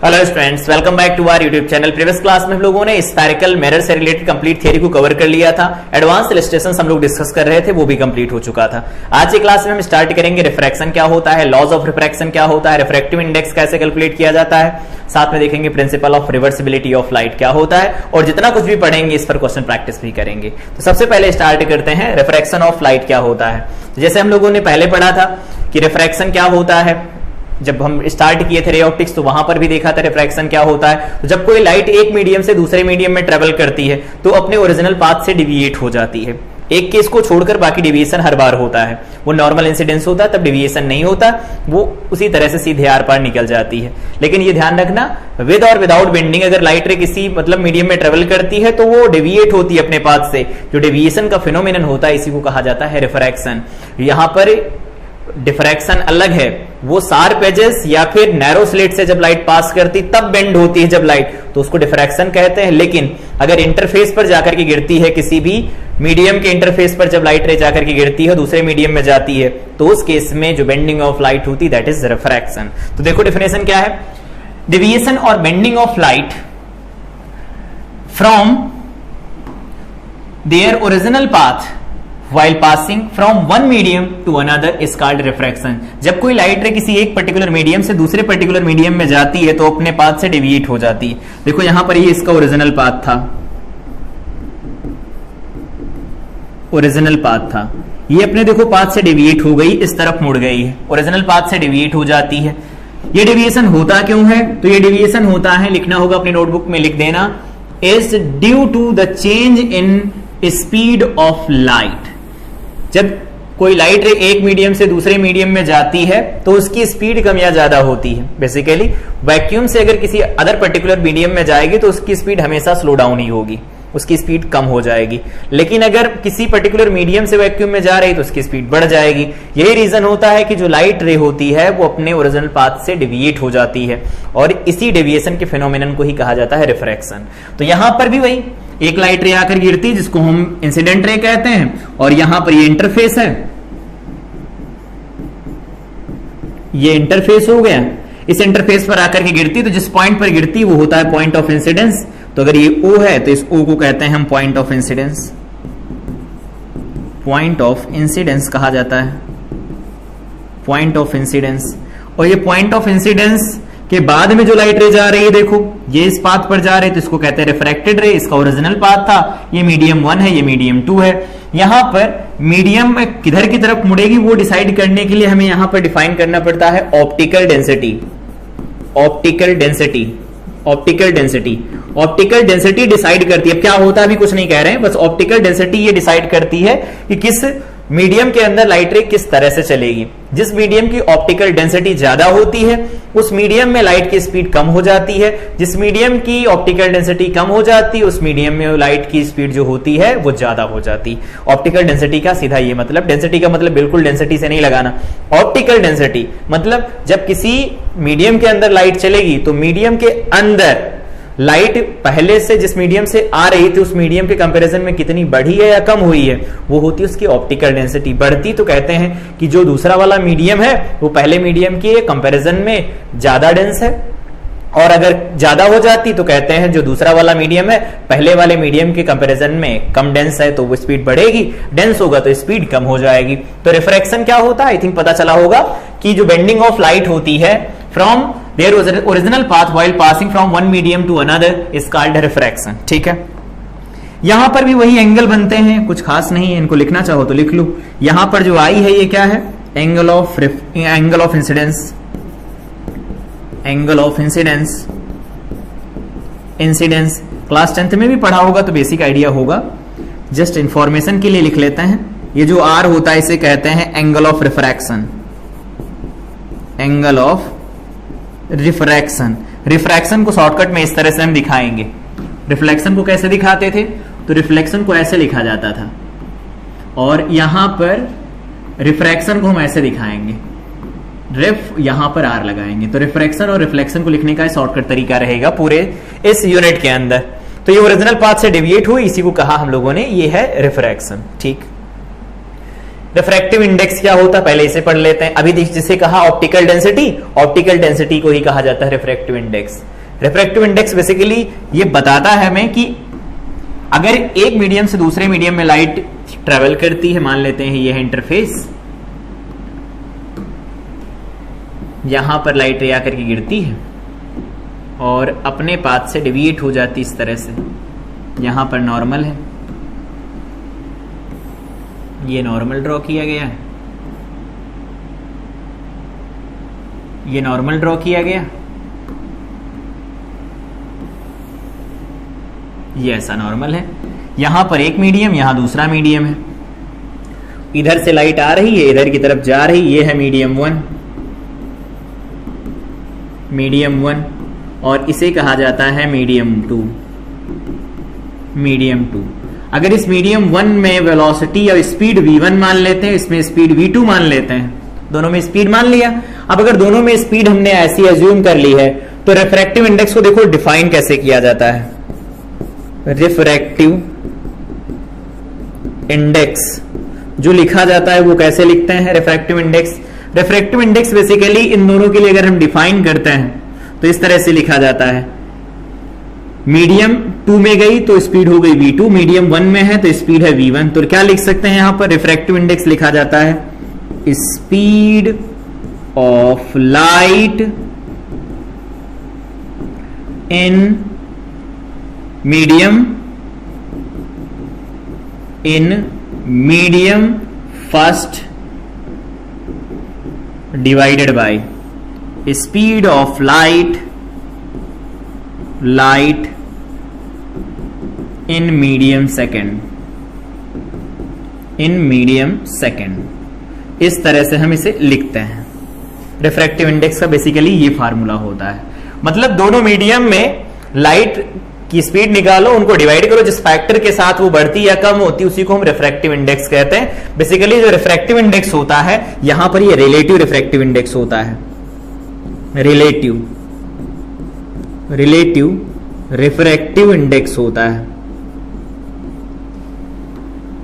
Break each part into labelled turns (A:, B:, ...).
A: Hello students, welcome back to our YouTube channel. Previous class में हम लोगों ने स्फेरिकल मिरर से रिलेटेड कंप्लीट थ्योरी को कवर कर लिया था। एडवांस इलस्ट्रेशंस हम लोग डिस्कस कर रहे थे, वो भी कंप्लीट हो चुका था। आज की क्लास में हम स्टार्ट करेंगे रिफ्रैक्शन क्या होता है, लॉज ऑफ रिफ्रैक्शन क्या होता है, रिफ्रैक्टिव इंडेक्स कैसे कैलकुलेट किया जाता है, साथ में देखेंगे principal of reversibility of light क्या होता है, और जितना कुछ भी पढ़ेंगे इस पर क्वेश्चन प्रैक्टिस भी करेंगे। तो सबसे पहले स्टार्ट करते हैं रिफ्रैक्शन ऑफ लाइट क्या होता है। जैसे हम लोगों ने पहले पढ़ा था कि रिफ्रैक्शन क्या होता है, जब हम स्टार्ट किए थे रे ऑप्टिक्स तो वहां पर भी देखा था रिफ्रैक्शन क्या होता है। तो जब कोई लाइट एक मीडियम से दूसरे मीडियम में ट्रेवल करती है तो अपने ओरिजिनल पाथ से डिविएट हो जाती है। एक केस को छोड़कर बाकी डिविएशन हर बार होता है। वो नॉर्मल इंसिडेंस होता है तब डिविएशन नहीं होता, वो उसी तरह से सीधे आर पार निकल जाती है। लेकिन ये ध्यान रखना, विद और विदाउट बेंडिंग अगर लाइट रे किसी मीडियम में ट्रेवल करती है तो वो डिविएट होती है अपने पाथ से। जो डिविएशन का फिनोमिनन होता है इसी को कहा जाता है रिफ्रैक्शन। यहां पर डिफ्रैक्शन अलग है, वो शार्प एजेस या फिर नैरो स्लिट से जब लाइट पास करती तब बेंड होती है जब लाइट, तो उसको डिफ्रैक्शन कहते हैं। लेकिन अगर इंटरफेस पर जाकर के गिरती है, किसी भी मीडियम के इंटरफेस पर जब लाइट रे जाकर के गिरती है दूसरे मीडियम में जाती है तो उस केस में जो बेंडिंग ऑफ लाइट होती है दैट इज रिफ्रैक्शन। तो देखो डेफिनेशन क्या है, डिविएशन और bending of light from their original path while passing from one medium to another is called refraction। जब कोई लाइट रे किसी एक पर्टिकुलर मीडियम से दूसरे पर्टिकुलर मीडियम में जाती है तो अपने पाथ से डिविएट हो जाती है। देखो यहां पर ये इसका ओरिजिनल पाथ था, ओरिजिनल पाथ था, ये अपने देखो पाथ से डिविएट हो गई, इस तरफ मुड़ गई है, ओरिजिनल पाथ से डिविएट हो जाती है। ये डिविएशन होता क्यों है, तो ये डिविएशन होता है, लिखना होगा अपनी नोटबुक में लिख देना, is due to the change in speed of light. जब कोई लाइट रे एक मीडियम से दूसरे मीडियम में जाती है तो उसकी स्पीड कम या ज्यादा होती है। बेसिकली वैक्यूम से अगर किसी अदर पर्टिकुलर मीडियम में जाएगी तो उसकी स्पीड हमेशा स्लो डाउन ही होगी, उसकी स्पीड कम हो जाएगी। लेकिन अगर किसी पर्टिकुलर मीडियम से वैक्यूम में जा रही तो उसकी स्पीड बढ़ जाएगी। यही रीजन होता है कि जो लाइट रे होती है वो अपने ओरिजिनल पाथ से डिविएट हो जाती है, और इसी डिविएशन के फिनोमिनन को ही कहा जाता है रिफ्रैक्शन। तो यहां पर भी वही एक लाइट रे आकर गिरती जिसको हम इंसिडेंट रे कहते हैं, और यहां पर ये इंटरफेस है, ये इंटरफेस हो गया। इस इंटरफेस पर आकर के गिरती तो जिस पॉइंट पर गिरती वो होता है पॉइंट ऑफ इंसिडेंस। तो अगर ये O है तो इस O को कहते हैं हम point of incidence, point of incidence कहा जाता है, पॉइंट ऑफ इंसिडेंस। और ये पॉइंट ऑफ इंसिडेंस के बाद में जो लाइट रे जा रही है, देखो ये इस पाथ पर जा रहे तो इसको कहते हैं रिफ्रैक्टेड रे, इसका ओरिजिनल पाथ था, ये मीडियम 1 है, ये मीडियम 2 है। यहां पर मीडियम किधर की तरफ मुड़ेगी वो डिसाइड करने के लिए हमें यहां पर डिफाइन करना पड़ता है optical density. Optical density, optical density, optical density decide करती है। अब क्या होता है अभी कुछ नहीं कह रहे हैं, बस ऑप्टिकल डेंसिटी ये डिसाइड करती है कि किस मीडियम के अंदर लाइट रे किस तरह से चलेगी। जिस मीडियम की ऑप्टिकल डेंसिटी ज्यादा होती है उस मीडियम में लाइट की स्पीड कम हो जाती है, जिस मीडियम की ऑप्टिकल डेंसिटी कम हो जाती है उस मीडियम में लाइट की स्पीड जो होती है वो ज्यादा हो जाती। ऑप्टिकल डेंसिटी का सीधा ये मतलब, डेंसिटी का मतलब बिल्कुल डेंसिटी से नहीं लगाना, ऑप्टिकल डेंसिटी मतलब जब किसी मीडियम के अंदर लाइट चलेगी तो मीडियम के अंदर लाइट पहले से जिस मीडियम से आ रही थी उस मीडियम के कंपैरिजन में कितनी बढ़ी है या कम हुई है, वो होती है उसकी ऑप्टिकल डेंसिटी। बढ़ती तो कहते हैं कि जो दूसरा वाला मीडियम है वो पहले मीडियम के कंपैरिजन में ज्यादा डेंस है, और अगर ज्यादा हो जाती तो कहते हैं जो दूसरा वाला मीडियम है पहले वाले मीडियम के कंपैरिजन में कम डेंस है, तो वो स्पीड बढ़ेगी, डेंस होगा तो स्पीड कम हो जाएगी। तो रिफ्रैक्शन क्या होता है, आई थिंक पता चला होगा कि जो बेंडिंग ऑफ लाइट होती है from their original path while passing from one medium to another is called refraction. ठीक है, यहां पर भी वही एंगल बनते हैं, कुछ खास नहीं है, इनको लिखना चाहो तो लिख लो। यहां पर जो आई है ये क्या है, angle of incidence, angle of incidence, incidence class 10th में भी पढ़ा होगा तो बेसिक आइडिया होगा, जस्ट इंफॉर्मेशन के लिए लिख लेते हैं। ये जो आर होता है इसे कहते हैं angle of refraction, angle of refraction. Refraction को शॉर्टकट में इस तरह से हम दिखाएंगे। रिफ्लेक्शन को कैसे दिखाते थे, तो रिफ्लेक्शन को ऐसे लिखा जाता था, और यहां पर रिफ्रैक्शन को हम ऐसे दिखाएंगे, रिफ यहां पर आर लगाएंगे। तो रिफ्रैक्शन और रिफ्लेक्शन को लिखने का शॉर्टकट तरीका रहेगा पूरे इस यूनिट के अंदर। तो ये ओरिजिनल पाथ से डेविएट हुई, इसी को कहा हम लोगों ने ये है रिफ्रैक्शन। ठीक, रिफ्रैक्टिव इंडेक्स क्या होता है पहले इसे पढ़ लेते हैं। अभी जिसे कहा ऑप्टिकल डेंसिटी, ऑप्टिकल डेंसिटी को ही कहा जाता है refractive index. Refractive index basically ये बताता है हमें कि अगर एक मीडियम से दूसरे मीडियम में लाइट ट्रेवल करती है, मान लेते हैं ये है इंटरफेस, यहां पर लाइट रे आकर के गिरती है और अपने पाथ से डिविएट हो जाती इस तरह से, यहां पर नॉर्मल है, ये नॉर्मल ड्रॉ किया गया है, ये नॉर्मल ड्रॉ किया गया, ये ऐसा नॉर्मल है। यहां पर एक मीडियम, यहां दूसरा मीडियम है, इधर से लाइट आ रही है, इधर की तरफ जा रही, ये है मीडियम 1, मीडियम 1, और इसे कहा जाता है मीडियम 2, मीडियम 2। अगर इस मीडियम 1 में वेलोसिटी या स्पीड v1 मान लेते हैं, इसमें स्पीड v2 मान लेते हैं, दोनों में स्पीड मान लिया। अब अगर दोनों में स्पीड हमने ऐसी एज्यूम कर ली है तो रिफ्रैक्टिव इंडेक्स को देखो डिफाइन कैसे किया जाता है। रिफ्रैक्टिव इंडेक्स जो लिखा जाता है वो कैसे लिखते हैं refractive index? Refractive index basically इन दोनों के लिए अगर हम डिफाइन करते हैं तो इस तरह से लिखा जाता है, मीडियम 2 में गई तो स्पीड हो गई v2, मीडियम 1 में है तो स्पीड है v1। तो क्या लिख सकते हैं यहां पर रिफ्रैक्टिव इंडेक्स लिखा जाता है speed of light in medium first divided by speed of light in medium second, इस तरह से हम इसे लिखते हैं। रिफ्रैक्टिव इंडेक्स का बेसिकली ये फार्मूला होता है, मतलब दोनों मीडियम में लाइट की स्पीड निकालो, उनको डिवाइड करो, जिस फैक्टर के साथ वो बढ़ती या कम होती उसी को हम रिफ्रैक्टिव इंडेक्स कहते हैं। बेसिकली जो रिफ्रैक्टिव इंडेक्स होता है यहां पर ये रिलेटिव रिफ्रैक्टिव इंडेक्स होता है, रिलेटिव रिफ्रैक्टिव इंडेक्स होता है,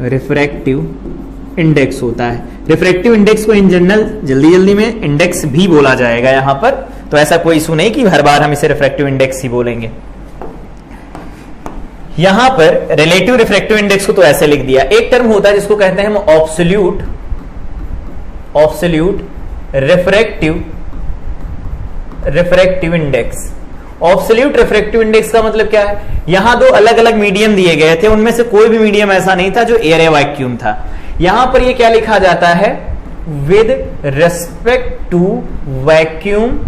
A: रिफ्रैक्टिव इंडेक्स होता है। रिफ्रैक्टिव इंडेक्स को इन जनरल जल्दी में इंडेक्स भी बोला जाएगा यहां पर, तो ऐसा कोई इशू नहीं कि हर बार हम इसे रिफ्रैक्टिव इंडेक्स ही बोलेंगे। यहां पर रिलेटिव रिफ्रैक्टिव इंडेक्स को तो ऐसे लिख दिया। एक टर्म होता है जिसको कहते हैं हम absolute refractive index. Absolute refractive index का मतलब क्या है? यहां दो अलग अलग मीडियम दिए गए थे, उनमें से कोई भी मीडियम ऐसा नहीं था जो एयर या वैक्यूम था। यहां पर ये क्या लिखा जाता है? विद रेस्पेक्ट टू वैक्यूम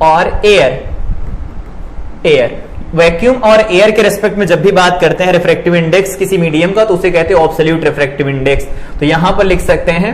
A: और एयर वैक्यूम और एयर के रेस्पेक्ट में जब भी बात करते हैं रिफ्रैक्टिव इंडेक्स किसी मीडियम का, तो उसे कहते हैं ऑब्सोल्यूट रिफ्रैक्टिव इंडेक्स। तो यहां पर लिख सकते हैं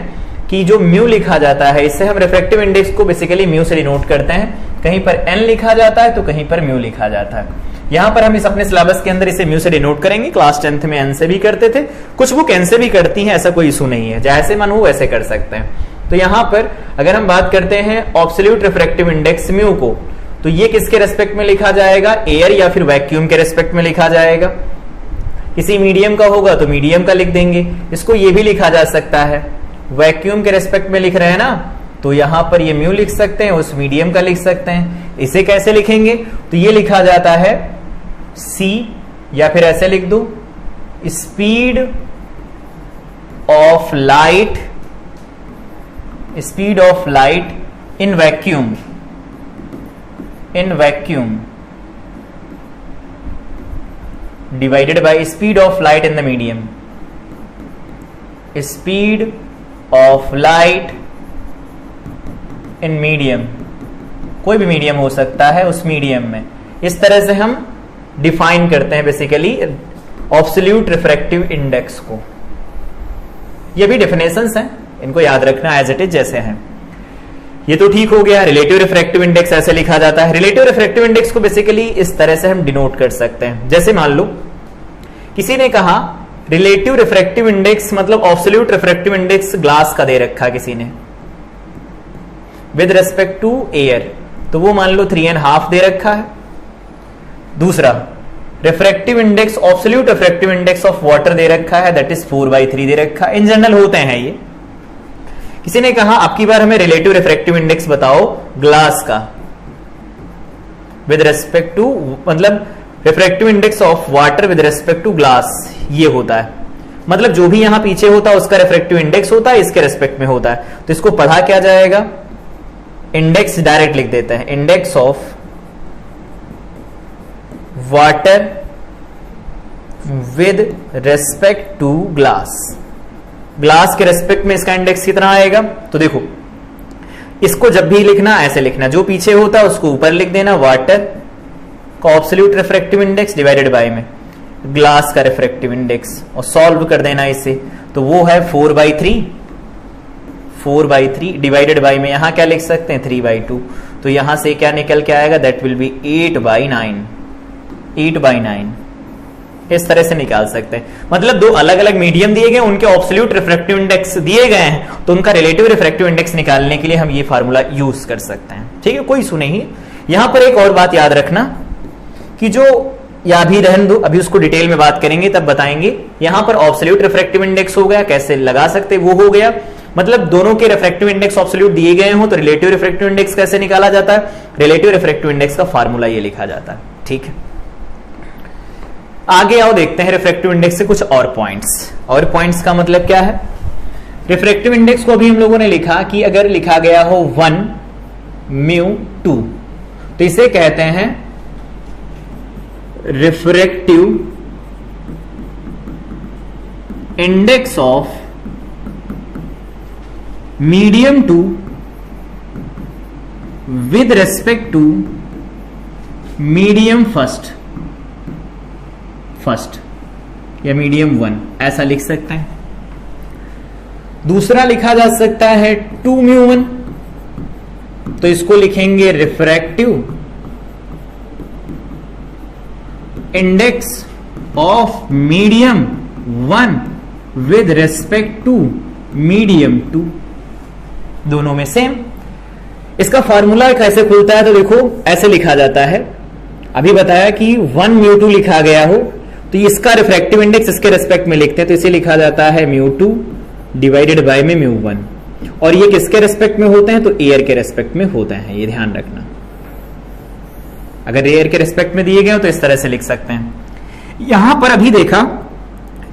A: कि जो म्यू लिखा जाता है, इससे हम रिफ्रैक्टिव इंडेक्स को बेसिकली म्यू से डिनोट करते हैं। कहीं पर एन लिखा जाता है तो कहीं पर म्यू लिखा जाता है। यहां पर हम इस अपने सिलेबस के अंदर इसे म्यू से डिनोट करेंगे। क्लास 10th में एन से भी करते थे, कुछ बुक एन से भी करती हैं, ऐसा कोई इशू नहीं है, जैसे मन हो वैसे कर सकते हैं। तो यहां पर अगर हम बात करते हैं ऑब्सोल्यूट रिफ्रैक्टिव इंडेक्स म्यू को, तो ये किसके रेस्पेक्ट में लिखा जाएगा? एयर या फिर वैक्यूम के रेस्पेक्ट में लिखा जाएगा। किसी मीडियम का होगा तो मीडियम का लिख देंगे। इसको ये भी लिखा जा सकता है, वैक्यूम के रेस्पेक्ट में लिख रहे हैं ना, तो यहां पर ये म्यू लिख सकते हैं, उस मीडियम का लिख सकते हैं। इसे कैसे लिखेंगे? तो ये लिखा जाता है सी, या फिर ऐसे लिख दो speed of light in vacuum divided by speed of light in the medium. Speed of light in medium, कोई भी मीडियम हो सकता है, उस मीडियम में। इस तरह से हम डिफाइन करते हैं बेसिकली ऑब्सोल्यूट रिफ्रैक्टिव इंडेक्स को। ये भी डेफिनेशंस हैं, इनको याद रखना एज इट इज जैसे हैं। ये तो ठीक हो गया। रिलेटिव रिफ्रैक्टिव इंडेक्स ऐसे लिखा जाता है। रिलेटिव रिफ्रैक्टिव इंडेक्स को बेसिकली इस तरह से हम डिनोट कर सकते हैं। जैसे मान लो किसी ने कहा रिलेटिव रिफ्रैक्टिव इंडेक्स मतलब ऑब्सोल्यूट रिफ्रैक्टिव इंडेक्स ग्लास का दे रखा किसी ने विद रेस्पेक्ट टू एयर, तो वो मान लो 3.5 दे रखा है। दूसरा refractive index, absolute refractive index of water दे रखा है, दैट इज 4/3 दे रखा है। इन जनरल होते हैं ये। किसी ने कहा आपकी बार हमें रिलेटिव रिफ्रैक्टिव इंडेक्स बताओ ग्लास का विद रेस्पेक्ट टू, मतलब refractive index of water with respect to glass, ये होता है। मतलब जो भी यहां पीछे होता है उसका रिफ्रैक्टिव इंडेक्स होता है, इसके रेस्पेक्ट में होता है। तो इसको पढ़ा क्या जाएगा, इंडेक्स डायरेक्ट लिख देते हैं, index of water with respect to glass. Glass के रेस्पेक्ट में इसका इंडेक्स कितना आएगा, तो देखो इसको जब भी लिखना ऐसे लिखना, जो पीछे होता है उसको ऊपर लिख देना, वाटर का absolute refractive index divided by में ग्लास का रिफ्रैक्टिव इंडेक्स, और सॉल्व कर देना इसे। तो वो है 4/3, 4/3 डिवाइडेड बाय में यहां क्या लिख सकते हैं 3/2। तो यहां से क्या निकल के आएगा, दैट विल बी 8/9, 8/9 इस तरह से निकाल सकते हैं। मतलब दो अलग अलग मीडियम दिए गए, उनके ऑब्सोल्यूट रिफ्रैक्टिव इंडेक्स दिए गए हैं, तो उनका रिलेटिव रिफ्रैक्टिव इंडेक्स निकालने के लिए हम ये फार्मूला यूज कर सकते हैं। ठीक है, कोई इशू नहीं। यहां पर एक और बात याद रखना कि जो, या भी रहने दो, अभी उसको डिटेल में बात करेंगे तब बताएंगे। यहां पर ऑब्सोल्यूट रिफ्रैक्टिव इंडेक्स हो गया, कैसे लगा सकते वो हो गया। मतलब दोनों के रिफ्रैक्टिव इंडेक्स ऑब्सोल्यूट दिए गए हो तो रिलेटिव रिफ्रैक्टिव इंडेक्स कैसे निकाला जाता है, रिलेटिव रिफ्रैक्टिव इंडेक्स का फार्मूला ये लिखा जाता है। ठीक है, आगे आओ देखते हैं रिफ्रैक्टिव इंडेक्स से कुछ और पॉइंट्स। और पॉइंट्स का मतलब क्या है, रिफ्रैक्टिव इंडेक्स को अभी हम लोगों ने लिखा कि अगर लिखा गया हो 1 μ2 तो इसे कहते हैं refractive index of medium 2 with respect to medium first या मीडियम 1, ऐसा लिख सकते हैं। दूसरा लिखा जा सकता है 2 μ1, तो इसको लिखेंगे refractive index of medium 1 with respect to medium 2, दोनों में सेम। इसका फॉर्मूला कैसे खुलता है, तो देखो ऐसे लिखा जाता है, अभी बताया कि 1 μ2 लिखा गया हो तो इसका रिफ्रैक्टिव इंडेक्स इसके रेस्पेक्ट में लिखते हैं, तो इसे लिखा जाता है μ2 डिवाइडेड बाय में μ1। और ये किसके रेस्पेक्ट में होते हैं, तो एयर के रेस्पेक्ट में होते हैं, ये ध्यान रखना। अगर एयर के रेस्पेक्ट में दिए गए हो तो इस तरह से लिख सकते हैं। यहां पर अभी देखा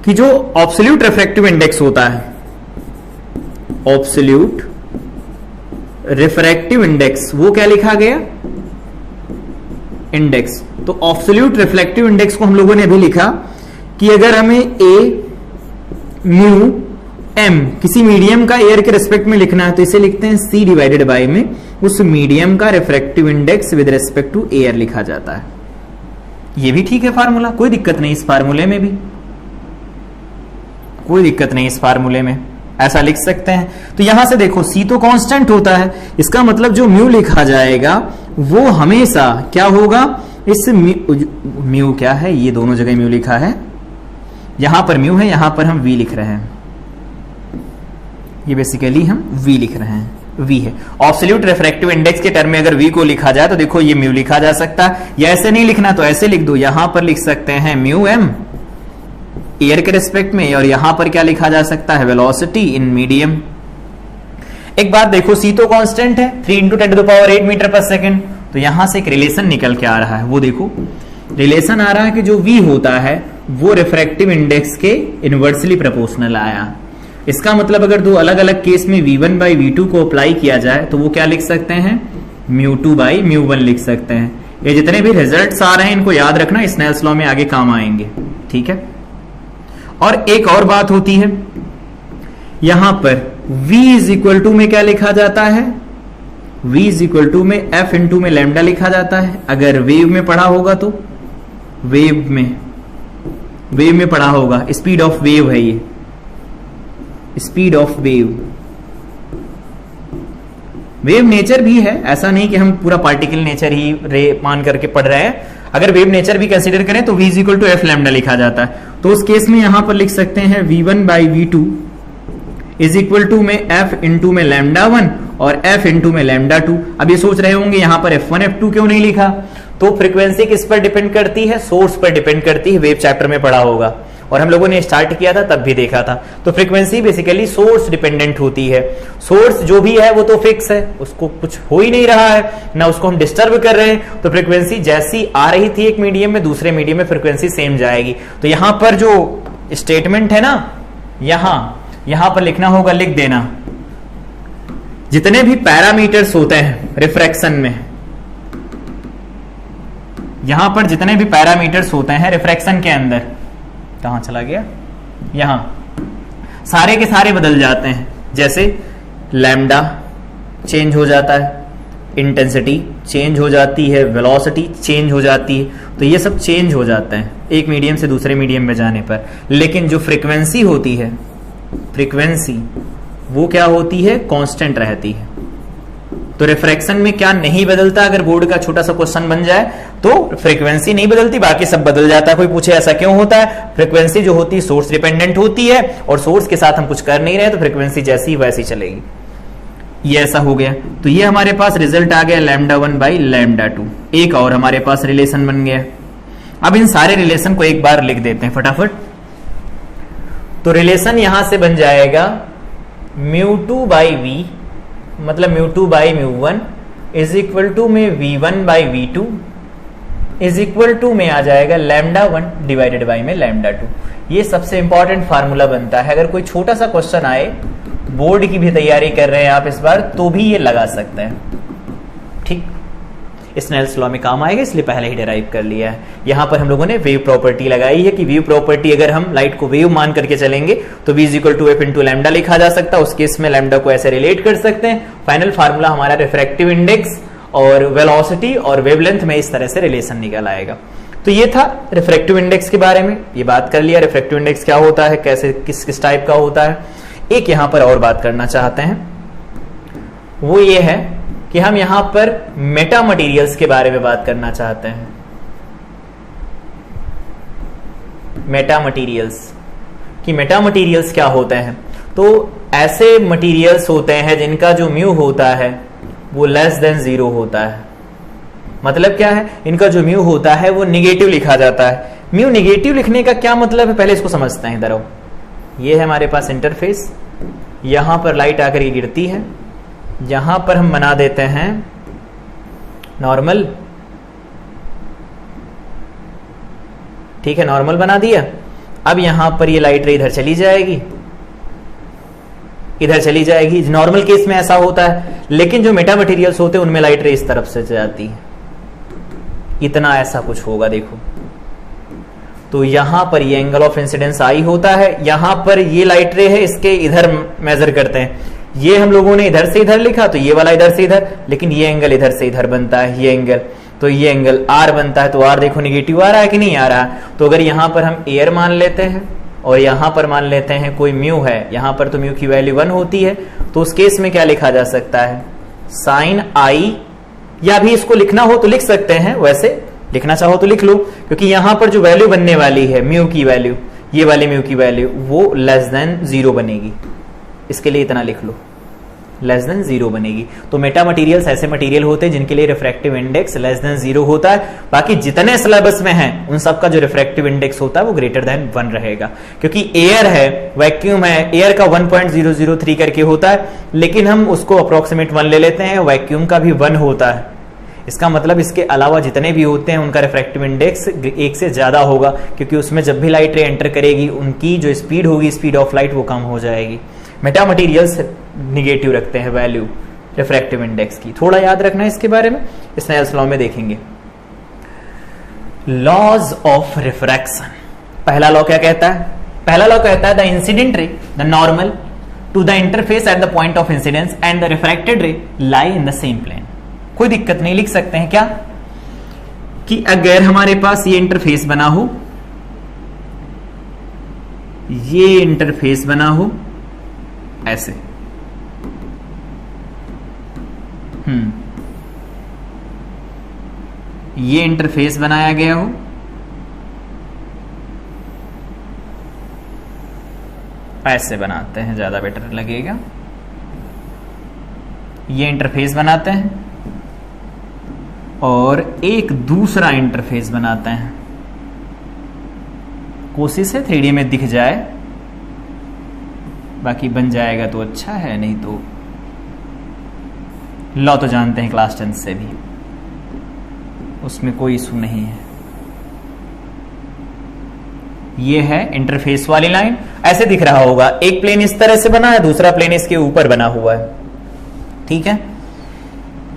A: कि जो ऑब्सोल्यूट रिफ्रैक्टिव इंडेक्स होता है, ऑब्सोल्यूट रिफ्रैक्टिव इंडेक्स, वो क्या लिखा गया, इंडेक्स। तो ऑब्सोल्यूट रिफ्लेक्टिव इंडेक्स को हम लोगों ने अभी लिखा कि अगर हमें ए म्यू एम किसी मीडियम का एयर के रिस्पेक्ट में लिखना है तो इसे लिखते हैं सी डिवाइडेड बाय में उस मीडियम का refractive index with respect to air लिखा जाता है। ये भी ठीक है फार्मूला, कोई दिक्कत नहीं इस फार्मूले में भी, कोई दिक्कत नहीं इस फार्मूले में, ऐसा लिख सकते हैं। तो यहां से देखो सी तो कांस्टेंट होता है, इसका मतलब जो म्यू लिखा जाएगा वो हमेशा क्या होगा, इस म्यू क्या है, ये दोनों जगह म्यू लिखा है, यहां पर म्यू है, यहां पर हम वी लिख रहे हैं, ये बेसिकली हम वी लिख रहे हैं, वी है। ऑब्सोल्यूट रिफ्रैक्टिव इंडेक्स के टर्म में अगर वी को लिखा जाए तो देखो ये म्यू लिखा जा सकता है, या ऐसे नहीं लिखना तो ऐसे लिख दो, यहां पर लिख सकते हैं म्यू एम एयर के रिस्पेक्ट में, और यहां पर क्या लिखा जा सकता है, वेलोसिटी इन मीडियम। एक बात देखो, सी तो कांस्टेंट है 3 × 10⁸ मीटर पर सेकंड, तो यहां से एक रिलेशन निकल के आ रहा है, वो देखो रिलेशन आ रहा है कि जो v होता है वो रिफ्रैक्टिव इंडेक्स के इनवर्सली प्रोपोर्शनल आया। इसका मतलब अगर दो अलग अलग केस में v1/v2 को अप्लाई किया जाए तो वो क्या लिख सकते हैं, μ2/μ1 लिख सकते हैं। ये जितने भी रिजल्ट्स आ रहे हैं इनको याद रखना, स्नेल्स लॉ में आगे काम आएंगे, ठीक है। और एक और बात होती है, यहां पर v = में क्या लिखा जाता है, v = में f × में लैम्डा लिखा जाता है। अगर वेव में पढ़ा होगा तो वेव में पढ़ा होगा, स्पीड ऑफ वेव है ये, स्पीड ऑफ वेव नेचर भी है, ऐसा नहीं कि हम पूरा पार्टिकल नेचर ही रे मान करके पढ़ रहे हैं। अगर वेव नेचर भी कंसीडर करें तो v = f लैम्डा लिखा जाता है। तो उस केस में यहां पर लिख सकते हैं v1/v2 इज इक्वल टू में एफ इंटू में लैम्डा 1 और एफ इंटू में लैम्डा 2। अब ये सोच रहे होंगे यहां पर F1 F2 क्यों नहीं लिखा? तो फ्रीक्वेंसी किस पर डिपेंड करती है? सोर्स पर डिपेंड करती है। वेव चैप्टर में पढ़ा होगा और हम लोगों ने स्टार्ट किया था तब भी देखा था। तो फ्रीक्वेंसी बेसिकली सोर्स डिपेंडेंट होती है। सोर्स जो भी है वो तो फिक्स है, उसको कुछ हो ही नहीं रहा है, ना उसको हम डिस्टर्ब कर रहे हैं। तो फ्रीक्वेंसी जैसी आ रही थी एक मीडियम में, दूसरे मीडियम में फ्रीक्वेंसी सेम जाएगी। तो यहां पर जो स्टेटमेंट है ना, यहां पर लिखना होगा, लिख देना, जितने भी पैरामीटर्स होते हैं रिफ्रैक्शन में, यहां पर जितने भी पैरामीटर्स होते हैं रिफ्रैक्शन के अंदर, कहां चला गया, यहां सारे के सारे बदल जाते हैं। जैसे लैम्डा चेंज हो जाता है, इंटेंसिटी चेंज हो जाती है, वेलोसिटी चेंज हो जाती है, तो ये सब चेंज हो जाते हैं एक मीडियम से दूसरे मीडियम में जाने पर। लेकिन जो फ्रीक्वेंसी होती है, फ्रीक्वेंसी वो क्या होती है? कांस्टेंट रहती है। तो रिफ्रैक्शन में क्या नहीं बदलता? अगर बोर्ड का छोटा सा क्वेश्चन बन जाए तो फ्रीक्वेंसी नहीं बदलती, बाकी सब बदल जाता है। कोई पूछे ऐसा क्यों होता है? फ्रीक्वेंसी जो होती है सोर्स डिपेंडेंट होती है और सोर्स के साथ हम कुछ कर नहीं रहे, तो फ्रीक्वेंसी जैसी वैसी चलेगी। ये ऐसा हो गया। तो ये हमारे पास रिजल्ट आ गया लैम्डा 1 बाई लैम्डा 2। एक और हमारे पास रिलेशन बन गया। अब इन सारे रिलेशन को एक बार लिख देते हैं फटाफट। तो रिलेशन यहां से बन जाएगा μ2 बाई वी, मतलब μ2 बाई μ1 इज इक्वल टू में v1 by v2 is equal to में आ जाएगा लैम्डा 1 डिवाइडेड बाई में लैम्डा 2। ये सबसे इंपॉर्टेंट फार्मूला बनता है। अगर कोई छोटा सा क्वेश्चन आए, बोर्ड की भी तैयारी कर रहे हैं आप इस बार, तो भी ये लगा सकते हैं। ठीक, स्नेल्स लॉ में काम आएगा, इसलिए पहले ही डिराइव कर लिया है। यहां पर हम लोगों ने वेव प्रॉपर्टी लगाई है कि वेव प्रॉपर्टी अगर हम लाइट को वेव मान करके चलेंगे तो v equal to F into lambda लिखा जा सकता है। उस केस में लैम्डा को ऐसे रिलेट कर सकते हैं। फाइनल फार्मूला हमारा रिफ्रैक्टिव इंडेक्स और वेलोसिटी और वेवलेंथ में इस तरह से रिलेशन निकल आएगा। तो ये था रिफ्रैक्टिव इंडेक्स के बारे में, ये बात कर लिया रिफ्रैक्टिव इंडेक्स क्या होता है, कैसे किस किस टाइप का होता है। एक यहां पर और बात करना चाहते हैं, वो ये है कि हम यहां पर मेटा मटेरियल्स के बारे में बात करना चाहते हैं। मेटा मटेरियल्स कि मेटा मटेरियल्स क्या होते हैं? तो ऐसे मटेरियल्स होते हैं जिनका जो म्यू होता है वो लेस देन 0 होता है। मतलब क्या है? इनका जो म्यू होता है वो निगेटिव लिखा जाता है। म्यू निगेटिव लिखने का क्या मतलब है, पहले इसको समझते हैं। इधर आओ, ये है हमारे पास इंटरफेस, यहां पर लाइट आकर ये गिरती है, यहां पर हम बना देते हैं नॉर्मल। ठीक है, नॉर्मल बना दिया। अब यहां पर ये लाइट रे इधर चली जाएगी, इधर चली जाएगी। नॉर्मल केस में ऐसा होता है, लेकिन जो मेटा मटेरियल्स होते हैं उनमें लाइट रे इस तरफ से जाती है, इतना ऐसा कुछ होगा। देखो, तो यहां पर ये एंगल ऑफ इंसिडेंस आई होता है, यहां पर ये लाइट रे है, इसके इधर मेजर करते हैं। ये हम लोगों ने इधर से इधर लिखा, तो ये वाला इधर से इधर, लेकिन ये एंगल इधर से इधर बनता है, ये एंगल, तो ये एंगल आर बनता है। तो आर देखो निगेटिव आ रहा है कि नहीं आ रहा। तो अगर यहां पर हम एयर मान लेते हैं और यहां पर मान लेते हैं कोई म्यू है, यहां पर तो म्यू की वैल्यू 1 होती है, तो उस केस में क्या लिखा जा सकता है? साइन आई, या भी इसको लिखना हो तो लिख सकते हैं, वैसे लिखना चाहो तो लिख लो, क्योंकि यहां पर जो वैल्यू बनने वाली है म्यू की वैल्यू, ये वाली म्यू की वैल्यू वो लेस देन 0 बनेगी। इसके लिए इतना लिख लो, लेस देन 0 बनेगी। तो मेटा मटेरियल्स ऐसे मटेरियल होते हैं जिनके लिए रिफ्रैक्टिव इंडेक्स लेस देन 0 होता है। बाकी जितने सिलेबस में हैं उन सबका जो रिफ्रैक्टिव इंडेक्स होता है वो ग्रेटर देन 1 रहेगा, क्योंकि एयर है, वैक्यूम है, एयर का 1.003 करके होता है, लेकिन हम उसको अप्रोक्सीमेट 1 ले लेते हैं। वैक्यूम का भी 1 होता है। इसका मतलब इसके अलावा जितने भी होते हैं उनका रिफ्रैक्टिव इंडेक्स 1 से ज्यादा होगा, क्योंकि उसमें जब भी लाइट रे एंटर करेगी उनकी जो स्पीड होगी, स्पीड ऑफ लाइट, वो कम हो जाएगी। मेटा मटेरियल्स निगेटिव रखते हैं वैल्यू रिफ्रैक्टिव इंडेक्स की, थोड़ा याद रखना है इसके बारे में, स्नेल्स लॉ में देखेंगे। लॉज ऑफ रिफ्रैक्शन, पहला लॉ क्या कहता है? पहला लॉ कहता है the incident ray, the normal to the interface at the point of incidence and the refracted ray lie in the same plane. कोई दिक्कत नहीं, लिख सकते हैं क्या कि अगर हमारे पास ये इंटरफेस बना हो, ये इंटरफेस बना हो ऐसे, ये इंटरफेस बनाया गया हो, ऐसे बनाते हैं, ज्यादा बेटर लगेगा। ये इंटरफेस बनाते हैं और एक दूसरा इंटरफेस बनाते हैं। कोशिश है 3D में दिख जाए, बाकी बन जाएगा तो अच्छा है, नहीं तो लॉ तो जानते हैं क्लास 10 से भी, उसमें कोई इशू नहीं है। ये है इंटरफेस वाली लाइन, ऐसे दिख रहा होगा। एक प्लेन इस तरह से बना है, दूसरा प्लेन इसके ऊपर बना हुआ है, ठीक है।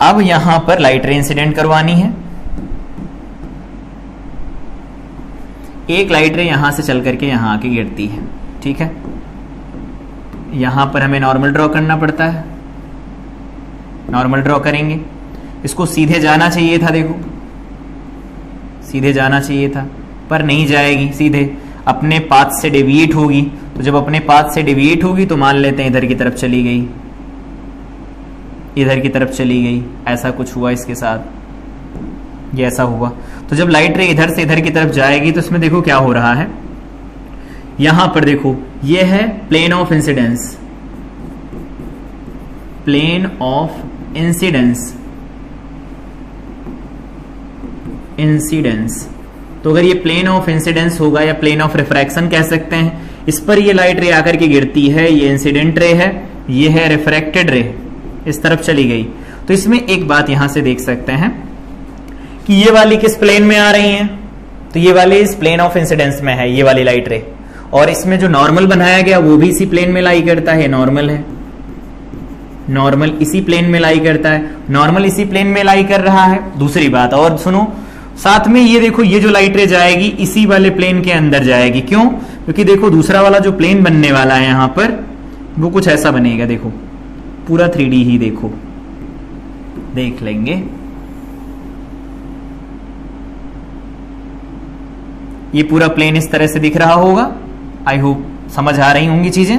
A: अब यहां पर लाइट रे इंसिडेंट करवानी है। एक लाइट रे यहां से चल करके यहां आके गिरती है, ठीक है। यहां पर हमें नॉर्मल ड्रॉ करना पड़ता है, नॉर्मल ड्रॉ करेंगे। इसको सीधे जाना चाहिए था, देखो सीधे जाना चाहिए था, पर नहीं जाएगी, सीधे अपने पाथ से डेविएट होगी। तो जब अपने पाथ से डेविएट होगी तो मान लेते हैं इधर की तरफ चली गई, इधर की तरफ चली गई, ऐसा कुछ हुआ इसके साथ, ये ऐसा हुआ। तो जब लाइट रे इधर से इधर की तरफ जाएगी तो इसमें देखो क्या हो रहा है। यहां पर देखो ये है plane of incidence, plane of incidence, incidence. तो अगर ये प्लेन ऑफ इंसिडेंस होगा या प्लेन ऑफ रिफ्रैक्शन कह सकते हैं, इस पर ये लाइट रे आकर के गिरती है, ये इंसिडेंट रे है, ये है रिफ्रैक्टेड रे, इस तरफ चली गई। तो इसमें एक बात यहां से देख सकते हैं कि ये वाली किस प्लेन में आ रही है, तो ये वाली इस प्लेन ऑफ इंसिडेंस में है, ये वाली लाइट रे। और इसमें जो नॉर्मल बनाया गया वो भी इसी प्लेन में लाई करता है, नॉर्मल है, नॉर्मल इसी प्लेन में लाई करता है, नॉर्मल इसी प्लेन में लाई कर रहा है। दूसरी बात और सुनो, साथ में ये देखो ये जो लाइट रे जाएगी इसी वाले प्लेन के अंदर जाएगी। क्यों? क्योंकि देखो दूसरा वाला जो प्लेन बनने वाला है यहां पर वो कुछ ऐसा बनेगा, देखो पूरा 3D ही, देखो देख लेंगे। ये पूरा प्लेन इस तरह से दिख रहा होगा, आई होप समझ आ रही होंगी चीजें।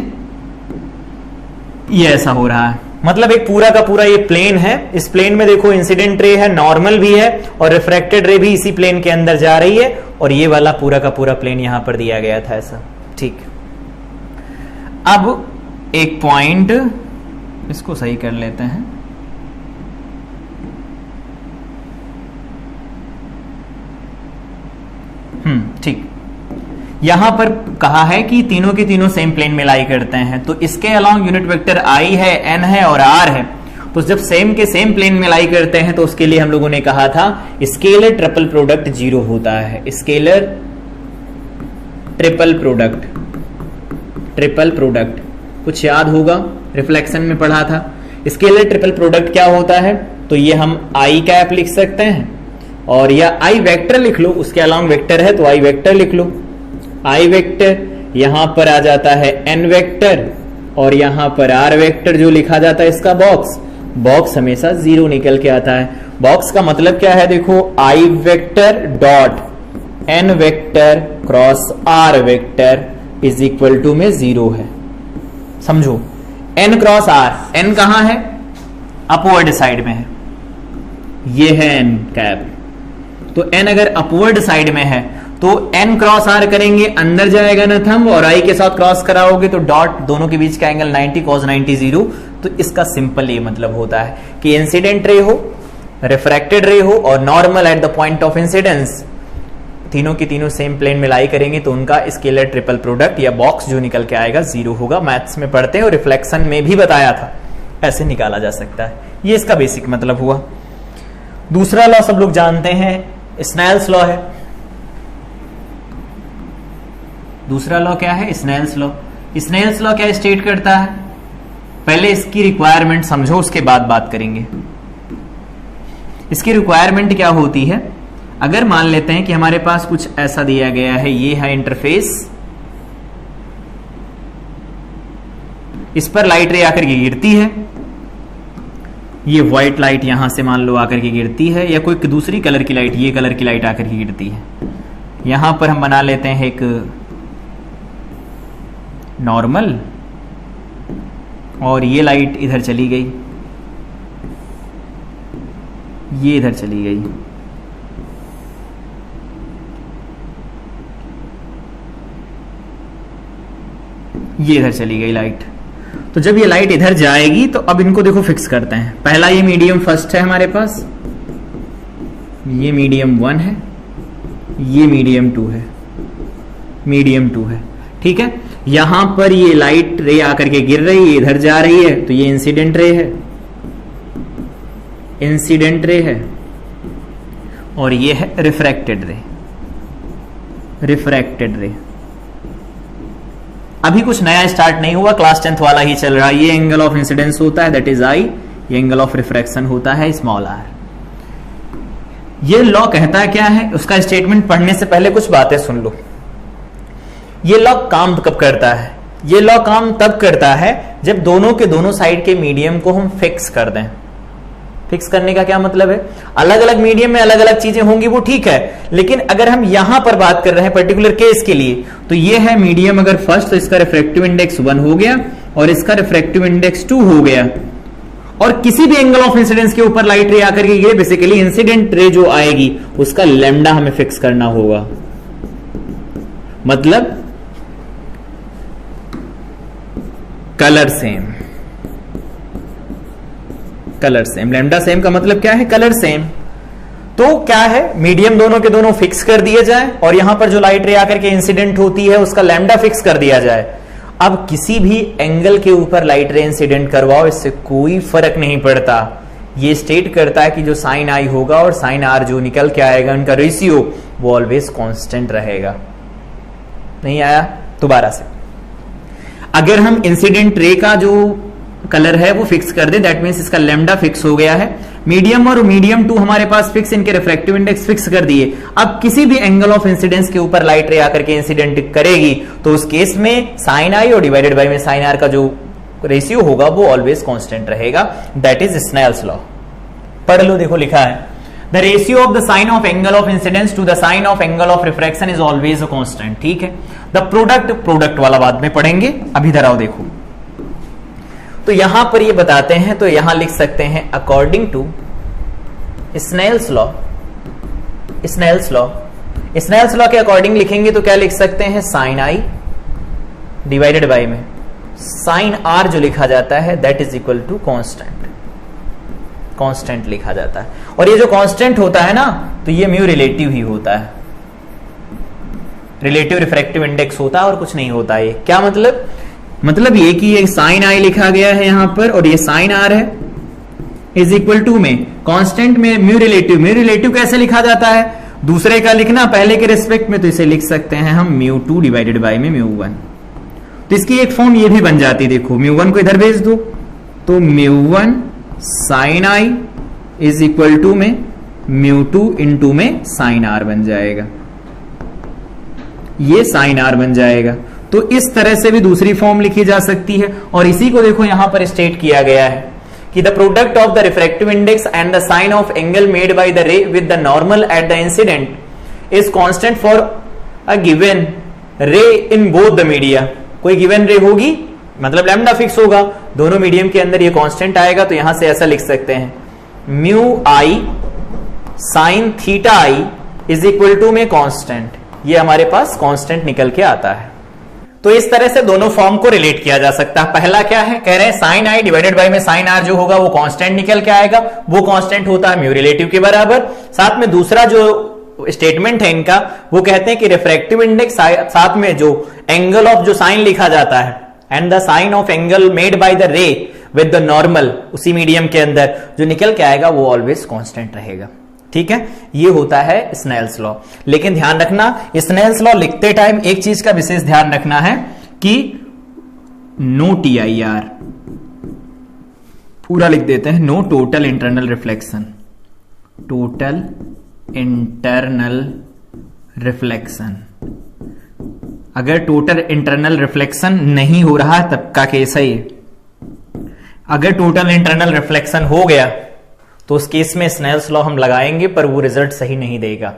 A: ये ऐसा हो रहा है, मतलब एक पूरा का पूरा ये प्लेन है, इस प्लेन में देखो इंसिडेंट रे है, नॉर्मल भी है और रिफ्रैक्टेड रे भी इसी प्लेन के अंदर जा रही है, और ये वाला पूरा का पूरा प्लेन यहां पर दिया गया था ऐसा, ठीक। अब एक पॉइंट इसको सही कर लेते हैं। ठीक, यहां पर कहा है कि तीनों के तीनों सेम प्लेन में लाई करते हैं, तो इसके अलोंग यूनिट वेक्टर आई है, एन है और आर है। तो जब सेम के सेम प्लेन में लाई करते हैं तो उसके लिए हम लोगों ने कहा था स्केलर ट्रिपल प्रोडक्ट 0 होता है। Scalar triple product, triple product कुछ याद होगा, रिफ्लेक्शन में पढ़ा था। स्केलर ट्रिपल प्रोडक्ट क्या होता है, तो ये हम आई कैप लिख सकते हैं और या आई वेक्टर लिख लो, उसके अलोंग वेक्टर है तो आई वेक्टर लिख लो। आई वेक्टर यहां पर आ जाता है एन वेक्टर और यहां पर आर वेक्टर जो लिखा जाता है इसका बॉक्स, बॉक्स हमेशा 0 निकल के आता है। बॉक्स का मतलब क्या है, देखो I vector dot N vector cross R vector is equal to में 0 है, समझो। एन क्रॉस आर, एन कहां है, अपवर्ड साइड में है, ये है एन कैप। तो एन अगर अपवर्ड साइड में है तो एन क्रॉस आर करेंगे, अंदर जाएगा ना थंब, और आई के साथ क्रॉस कराओगे तो डॉट, दोनों के बीच का एंगल 90 cos 90 0। तो इसका सिंपल ये मतलब होता है कि इंसिडेंट रे हो, रिफ्रैक्टेड रे हो और normal at the point of incidence, तीनों की तीनों सेम प्लेन में लाई करेंगे तो उनका स्केलर ट्रिपल प्रोडक्ट या बॉक्स जो निकल के आएगा 0 होगा। मैथ्स में पढ़ते हैं और रिफ्लेक्शन में भी बताया था, ऐसे निकाला जा सकता है। ये इसका बेसिक मतलब हुआ। दूसरा लॉ सब लोग जानते हैं, स्नेल्स लॉ है। दूसरा लॉ क्या है, स्नेल्स लॉ। स्नेल्स लॉ क्या स्टेट करता है, पहले इसकी रिक्वायरमेंट समझो उसके बाद बात करेंगे। इसकी रिक्वायरमेंट क्या होती है, अगर मान लेते हैं कि हमारे पास कुछ ऐसा दिया गया है, ये है इंटरफेस, इस पर लाइट रे आकर के गिरती है, ये व्हाइट लाइट यहां से मान लो आकर के गिरती है, या कोई दूसरी कलर की लाइट, ये कलर की लाइट आकर के गिरती है। यहां पर हम बना लेते हैं एक नॉर्मल, और ये लाइट इधर चली गई, ये इधर चली गई। ये इधर चली गई लाइट। तो जब ये लाइट इधर जाएगी तो अब इनको देखो फिक्स करते हैं। पहला ये मीडियम फर्स्ट है हमारे पास, ये मीडियम 1 है, ये मीडियम 2 है, मीडियम 2 है, ठीक है। यहां पर ये लाइट रे आकर के गिर रही है, इधर जा रही है, तो ये इंसिडेंट रे है, इंसिडेंट रे है, और ये है रिफ्रैक्टेड रे, रिफ्रैक्टेड रे। अभी कुछ नया स्टार्ट नहीं हुआ, क्लास 10th वाला ही चल रहा है। ये एंगल ऑफ इंसिडेंस होता है दैट इज आई, ये एंगल ऑफ रिफ्रैक्शन होता है स्मॉल आर। ये लॉ कहता है क्या है, उसका स्टेटमेंट पढ़ने से पहले कुछ बातें सुन लो। ये लॉ काम कब करता है? ये लॉ काम तब करता है जब दोनों के दोनों साइड के मीडियम को हम फिक्स कर दें। फिक्स करने का क्या मतलब है? अलग अलग मीडियम में अलग अलग चीजें होंगी वो ठीक है, लेकिन अगर हम यहां पर बात कर रहे हैं पर्टिकुलर केस के लिए, तो ये है मीडियम अगर फर्स्ट, तो इसका रिफ्रैक्टिव इंडेक्स 1 हो गया और इसका रिफ्रैक्टिव इंडेक्स 2 हो गया, और किसी भी एंगल ऑफ इंसिडेंस के ऊपर लाइट रे आकर के गिरे, बेसिकली इंसिडेंट रे जो आएगी उसका लैम्डा हमें फिक्स करना होगा। मतलब colour same, colour same, lambda same का मतलब क्या है? Colour same. तो क्या है, मीडियम दोनों के दोनों फिक्स कर दिए जाए और यहां पर जो लाइट रे आकर के इंसिडेंट होती है उसका लैम्डा फिक्स कर दिया जाए। अब किसी भी एंगल के ऊपर लाइट रे इंसिडेंट करवाओ, इससे कोई फर्क नहीं पड़ता। ये स्टेट करता है कि जो साइन आई होगा और साइन आर जो निकल के आएगा, उनका रेशियो वो ऑलवेज कांस्टेंट रहेगा। नहीं आया? दोबारा से, अगर हम इंसिडेंट रे का जो कलर है वो फिक्स कर दे, दैट मींस इसका लैम्डा फिक्स हो गया है। मीडियम और मीडियम 2 हमारे पास फिक्स, इनके रिफ्रैक्टिव इंडेक्स फिक्स कर दिए। अब किसी भी एंगल ऑफ इंसिडेंस के ऊपर लाइट रे आकर के इंसिडेंट करेगी, तो उस केस में साइन आई और डिवाइडेड बाय में साइन आर का जो रेशियो होगा वो ऑलवेज कांस्टेंट रहेगा। That is Snell's law. पढ़ लो, देखो लिखा है, the ratio of the sine of angle of incidence to the sine of angle of refraction is always a constant. ठीक है, द प्रोडक्ट वाला बाद में पढ़ेंगे, अभी धराओ देखो। तो यहां पर ये बताते हैं, तो यहां लिख सकते हैं according to Snell's law. Snell's law, Snell's law के अकॉर्डिंग लिखेंगे तो क्या लिख सकते हैं, साइन आई डिवाइडेड बाय में साइन आर जो लिखा जाता है that is equal to constant. Constant लिखा जाता है, और ये जो कांस्टेंट होता है ना, तो ये म्यू रिलेटिव ही होता है, रिलेटिव रिफ्रैक्टिव इंडेक्स होता है और कुछ नहीं होता है। क्या मतलब ये कि ये साइन आई लिखा गया है यहां पर और ये साइन आर है, इज इक्वल टू में कांस्टेंट में म्यू रिलेटिव। म्यू रिलेटिव कैसे लिखा जाता है, दूसरे का लिखना पहले के रिस्पेक्ट में, तो इसे लिख सकते हैं हम म्यू 2 डिवाइडेड बाय में म्यू 1। तो इसकी एक फॉर्म ये भी बन जाती है, देखो म्यू 1 को इधर भेज दो तो mu 1 sine I is equal to में म्यू 2 इंटू में साइन आर बन जाएगा, ये साइन आर बन जाएगा। तो इस तरह से भी दूसरी फॉर्म लिखी जा सकती है, और इसी को देखो यहां पर स्टेट किया गया है कि the product of the refractive index and the sine of angle made by the ray with the normal at the incident is constant for a given ray in both the media. कोई given ray होगी मतलब lambda fix होगा, दोनों medium के अंदर ये constant आएगा। तो यहां से ऐसा लिख सकते हैं mu I sine theta I is equal to में कांस्टेंट, ये हमारे पास कांस्टेंट निकल के आता है। तो इस तरह से दोनों फॉर्म को रिलेट किया जा सकता है। पहला क्या है, कह रहे हैं साइन आई डिवाइडेड बाय में साइन आर जो होगा वो कांस्टेंट निकल के आएगा, वो कांस्टेंट होता है म्यू रिलेटिव के बराबर। साथ में दूसरा जो स्टेटमेंट है इनका, वो कहते हैं कि रिफ्रैक्टिव इंडेक्स साथ में जो एंगल ऑफ जो साइन लिखा जाता है and the sine of angle made by the ray with the normal, उसी मीडियम के अंदर जो निकल के आएगा वो ऑलवेज कांस्टेंट रहेगा। ठीक है, ये होता है स्नेल्स लॉ। लेकिन ध्यान रखना, स्नेल्स लॉ लिखते टाइम एक चीज का विशेष ध्यान रखना है कि नो TIR, पूरा लिख देते हैं, no total internal reflection, total internal reflection. अगर टोटल इंटरनल रिफ्लेक्शन नहीं हो रहा है तब का केस है ये। अगर टोटल इंटरनल रिफ्लेक्शन हो गया तो उस केस में स्नेल्स लॉ हम लगाएंगे, पर वो रिजल्ट सही नहीं देगा।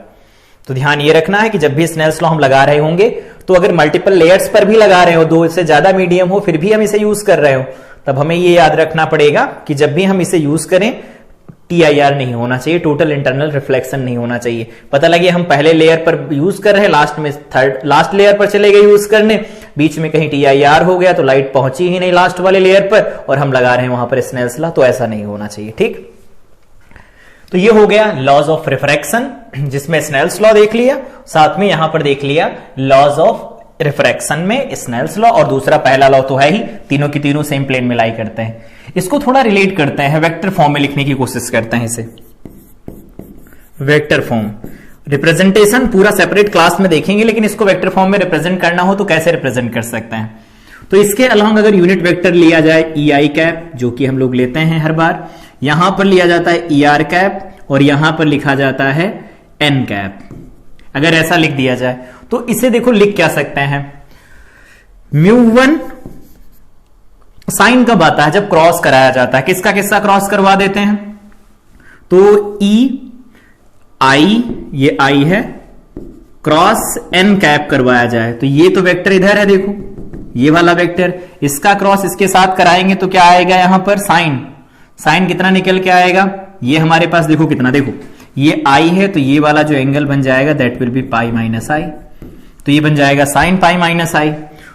A: तो ध्यान ये रखना है कि जब भी स्नेल्स लॉ हम लगा रहे होंगे, तो अगर मल्टीपल लेयर्स पर भी लगा रहे हो, 2 से ज्यादा मीडियम हो, फिर भी हम इसे यूज कर रहे हो, तब हमें ये याद रखना पड़ेगा कि जब भी हम इसे यूज करें TIR नहीं होना चाहिए, टोटल इंटरनल रिफ्लेक्शन नहीं होना चाहिए। पता लगे हम पहले लेयर पर यूज कर रहे हैं, लास्ट लेयर पर चले गए यूज करने, बीच में कहीं TIR हो गया तो लाइट पहुंची ही नहीं लास्ट वाले लेयर पर और हम लगा रहे हैं वहां पर स्नेल्स लॉ, तो ऐसा नहीं होना चाहिए। ठीक, तो ये हो गया लॉज ऑफ रिफ्रैक्शन, जिसमें स्नेल्स लॉ देख लिया, साथ में यहां पर देख लिया लॉज ऑफ रिफ्रैक्शन में स्नेल्स लॉ, और दूसरा पहला लॉ तो है ही, तीनों की तीनों सेम प्लेन में लाई करते हैं। इसको थोड़ा रिलेट करते हैं, वेक्टर फॉर्म में लिखने की कोशिश करते हैं इसे। वेक्टर फॉर्म रिप्रेजेंटेशन पूरा सेपरेट क्लास में देखेंगे, लेकिन इसको वेक्टर फॉर्म में रिप्रेजेंट करना हो तो कैसे रिप्रेजेंट कर सकते हैं। तो इसके अलावा अगर यूनिट वेक्टर लिया जाए EI कैप, जो कि हम लोग लेते हैं हर बार, यहां पर लिया जाता है ER कैप और यहां पर लिखा जाता है N कैप। अगर ऐसा लिख दिया जाए तो इसे देखो लिख क्या सकते हैं, μ1 साइन कब आता है, जब क्रॉस कराया जाता है। किसका किसका क्रॉस करवा देते हैं, तो EI, ये I है, क्रॉस N कैप करवाया जाए तो ये तो वेक्टर इधर है, देखो ये वाला वेक्टर, इसका क्रॉस इसके साथ कराएंगे तो क्या आएगा यहां पर साइन, साइन कितना निकल के आएगा, ये हमारे पास देखो कितना, देखो ये I है तो ये वाला जो एंगल बन जाएगा that will be pi minus I, तो ये बन जाएगा साइन पाई माइनस आई।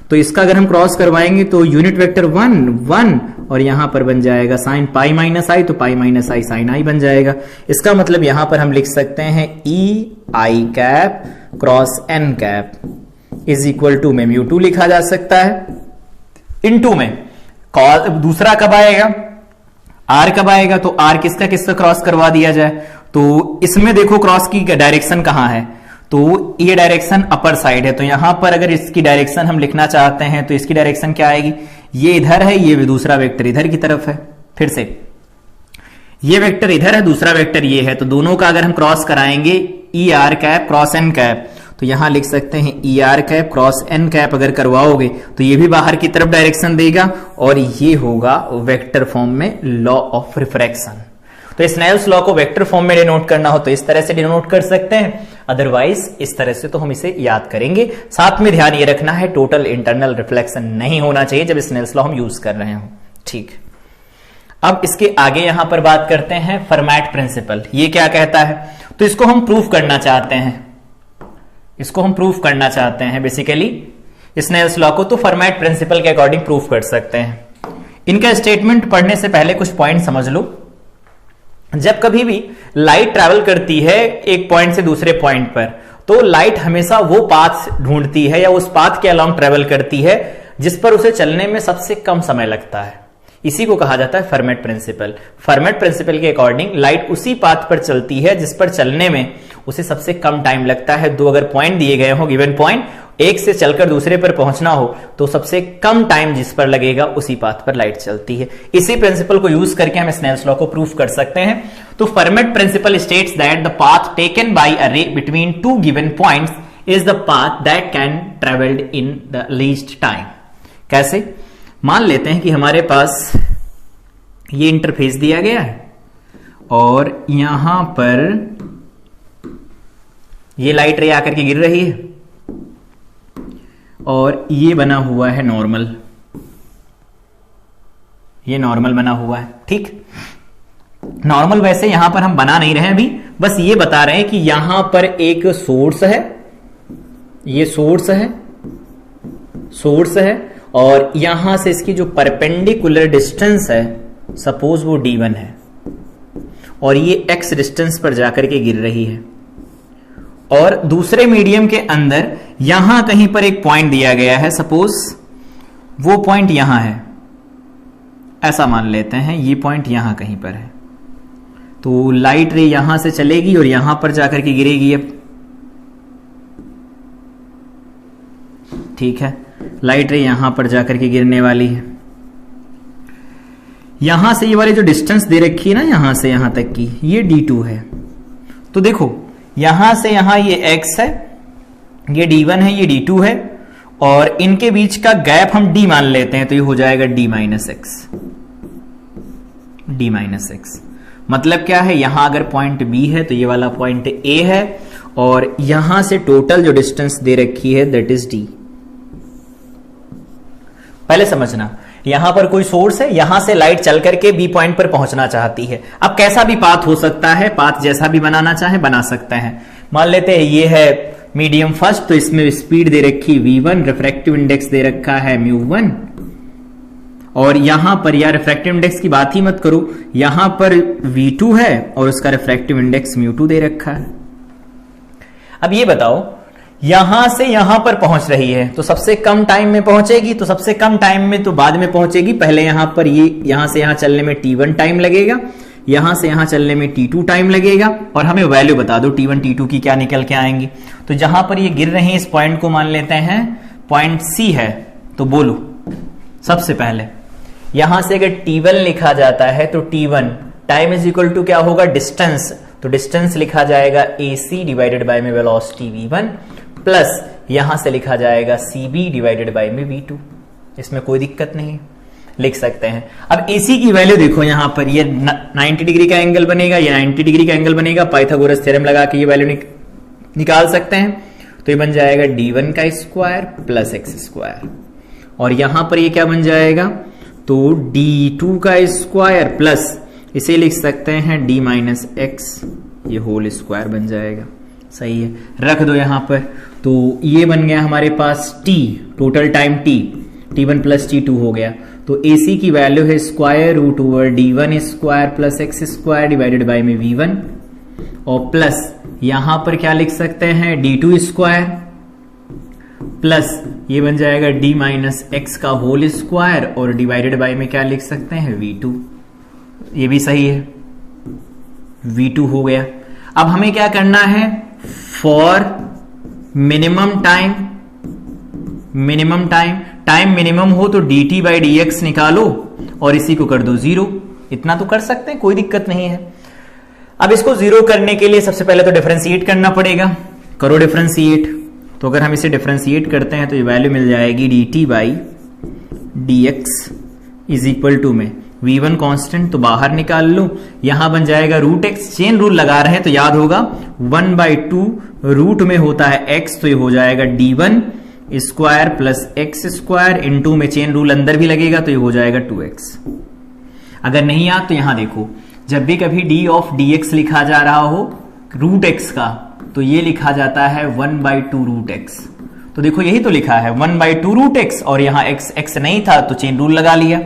A: तो इसका अगर हम क्रॉस करवाएंगे तो यूनिट वेक्टर 1 और यहां पर बन जाएगा साइन पाई माइनस आई, तो पाई माइनस आई साइन आई बन जाएगा। इसका मतलब यहां पर हम लिख सकते हैं EI cap cross N cap is equal to में μ2 लिखा जा सकता है, इनटू में दूसरा कब आएगा, R कब आएगा, तो R किसका किसका क्रॉस करवा दिया जाए, तो इसमें देखो क्रॉस की डायरेक्शन कहां है, तो ये डायरेक्शन अपर साइड है, तो यहां पर अगर इसकी डायरेक्शन हम लिखना चाहते हैं तो इसकी डायरेक्शन क्या आएगी, ये इधर है, ये दूसरा वेक्टर इधर की तरफ है। फिर से ये वेक्टर इधर है, दूसरा वेक्टर ये है, तो दोनों का अगर हम क्रॉस कराएंगे ER cap cross N cap, तो यहां लिख सकते हैं ER cap cross N cap अगर करवाओगे तो ये भी बाहर की तरफ डायरेक्शन देगा और ये होगा वेक्टर फॉर्म में लॉ ऑफ रिफ्रैक्शन। तो स्नेल्स लॉ को वेक्टर फॉर्म में डिनोट करना हो तो इस तरह से डिनोट कर सकते हैं, अदरवाइज इस तरह से तो हम इसे याद करेंगे। साथ में ध्यान ये रखना है टोटल इंटरनल रिफ्लेक्शन नहीं होना चाहिए जब स्नेल्स लॉ हम यूज कर रहे हो। ठीक, अब इसके आगे यहां पर बात करते हैं फर्मैट प्रिंसिपल। ये क्या कहता है, तो इसको हम प्रूफ करना चाहते हैं, इसको हम प्रूफ करना चाहते हैं बेसिकली स्नेल्स लॉ को, तो फर्मैट प्रिंसिपल के अकॉर्डिंग प्रूफ कर सकते हैं। इनका स्टेटमेंट पढ़ने से पहले कुछ पॉइंट समझ लो। जब कभी भी लाइट ट्रैवल करती है एक पॉइंट से दूसरे पॉइंट पर, तो लाइट हमेशा वो पाथ ढूंढती है या उस पाथ के अलोंग ट्रैवल करती है जिस पर उसे चलने में सबसे कम समय लगता है। इसी को कहा जाता है फर्मैट प्रिंसिपल। फर्मैट प्रिंसिपल के अकॉर्डिंग लाइट उसी पाथ पर चलती है जिस पर चलने में उसे सबसे कम टाइम लगता है। दो अगर पॉइंट दिए गए हो, गिवन पॉइंट, एक से चलकर दूसरे पर पहुंचना हो तो सबसे कम टाइम जिस पर लगेगा उसी पाथ पर लाइट चलती है। इसी प्रिंसिपल को यूज करके हम स्नेल्स लॉ को प्रूफ कर सकते हैं। तो Fermat principle states that the path taken by a ray between two given points is the path that can travelled in the least time. कैसे? मान लेते हैं कि हमारे पास ये इंटरफेस दिया गया है और यहां पर ये लाइट रे आकर के गिर रही है और ये बना हुआ है नॉर्मल, ये नॉर्मल बना हुआ है। ठीक, नॉर्मल वैसे यहां पर हम बना नहीं रहे हैं अभी, बस ये बता रहे हैं कि यहां पर एक सोर्स है, ये सोर्स है और यहां से इसकी जो परपेंडिकुलर डिस्टेंस है सपोज वो d1 है और ये x डिस्टेंस पर जाकर के गिर रही है और दूसरे मीडियम के अंदर यहां कहीं पर एक पॉइंट दिया गया है, सपोज वो पॉइंट यहां है, ऐसा मान लेते हैं ये पॉइंट यहां कहीं पर है। तो लाइट रे यहां से चलेगी और यहां पर जाकर के गिरेगी। अब ठीक है, लाइट रे यहां पर जाकर के गिरने वाली है। यहां से ये वाली जो डिस्टेंस दे रखी है ना, यहां से यहां तक की, ये d2 है। तो देखो यहां से यहां ये x है, ये d1 है, ये d2 है और इनके बीच का गैप हम d मान लेते हैं तो ये हो जाएगा d माइनस x। मतलब क्या है, यहां अगर पॉइंट b है तो ये वाला पॉइंट a है और यहां से टोटल जो डिस्टेंस दे रखी है दैट इज d। पहले समझना, यहां पर कोई सोर्स है, यहां से लाइट चल करके बी पॉइंट पर पहुंचना चाहती है। अब कैसा भी पाथ हो सकता है, पाथ जैसा भी बनाना चाहे बना सकते हैं। मान लेते हैं ये है मीडियम फर्स्ट, तो इसमें स्पीड दे रखी v1, रिफ्रैक्टिव इंडेक्स दे रखा है μ1, और यहां पर यार रिफ्रैक्टिव इंडेक्स की बात ही मत करो, यहां पर v2 है और उसका रिफ्रैक्टिव इंडेक्स μ2 दे रखा है। अब ये बताओ, यहां से यहां पर पहुंच रही है तो सबसे कम टाइम में पहुंचेगी, तो सबसे कम टाइम में तो बाद में पहुंचेगी। पहले यहां पर ये यहां से यहां चलने में t1 टाइम लगेगा, यहां से यहां चलने में t2 टाइम लगेगा, और हमें वैल्यू बता दो t1 t2 की क्या निकल के आएंगी। तो जहां पर ये गिर रहे हैं इस पॉइंट को मान लेते हैं पॉइंट C है, तो बोलो सबसे पहले यहां से अगर t1 लिखा जाता है तो t1 time is equal to क्या होगा, डिस्टेंस, तो डिस्टेंस लिखा जाएगा AC डिवाइडेड बाय में वेलोसिटी v1 प्लस यहां से लिखा जाएगा CB डिवाइडेड बाय में v2। इसमें कोई दिक्कत नहीं, लिख सकते हैं। अब AC की वैल्यू देखो, यहां पर ये 90 डिग्री का एंगल बनेगा, ये 90 डिग्री का एंगल बनेगा, पाइथागोरस थ्योरम लगा के ये वैल्यू निकाल सकते हैं। तो ये बन जाएगा d1 का स्क्वायर प्लस x स्क्वायर, और यहां पर ये क्या बन जाएगा, तो d2 का स्क्वायर प्लस इसे लिख सकते हैं d माइनस एक्स, ये होल स्क्वायर बन जाएगा। सही है, रख दो यहां पर। तो ये बन गया हमारे पास t, total time t1 plus t2 हो गया। तो AC की वैल्यू है square root over d1 square plus x square divided by में v1, और प्लस यहां पर क्या लिख सकते हैं d2 स्क्वायर प्लस ये बन जाएगा d माइनस एक्स का होल स्क्वायर, और डिवाइडेड बाय में क्या लिख सकते हैं v2। ये भी सही है, v2 हो गया। अब हमें क्या करना है, for minimum time, time minimum हो तो dt बाई dx निकालो और इसी को कर दो 0। इतना तो कर सकते हैं, कोई दिक्कत नहीं है। अब इसको 0 करने के लिए सबसे पहले तो डिफरेंशिएट करना पड़ेगा, करो डिफरेंशिएट। तो अगर हम इसे डिफरेंशिएट करते हैं तो ये वैल्यू मिल जाएगी dt by dx is equal to में v1 कांस्टेंट तो बाहर निकाल लो, यहां बन जाएगा रूट एक्स। चेन रूल लगा रहे हैं तो याद होगा 1/2 रूट में होता है x, तो ये हो जाएगा d1 square plus X square, into में चेन रूल अंदर भी लगेगा तो ये हो जाएगा 2x। अगर नहीं याद तो यहां देखो, जब भी कभी d ऑफ dx लिखा जा रहा हो रूट x का, तो ये लिखा जाता है 1/2 रूट x। तो देखो यही तो लिखा है 1/2 रूट x, और यहां x नहीं था तो चेन रूल लगा लिया,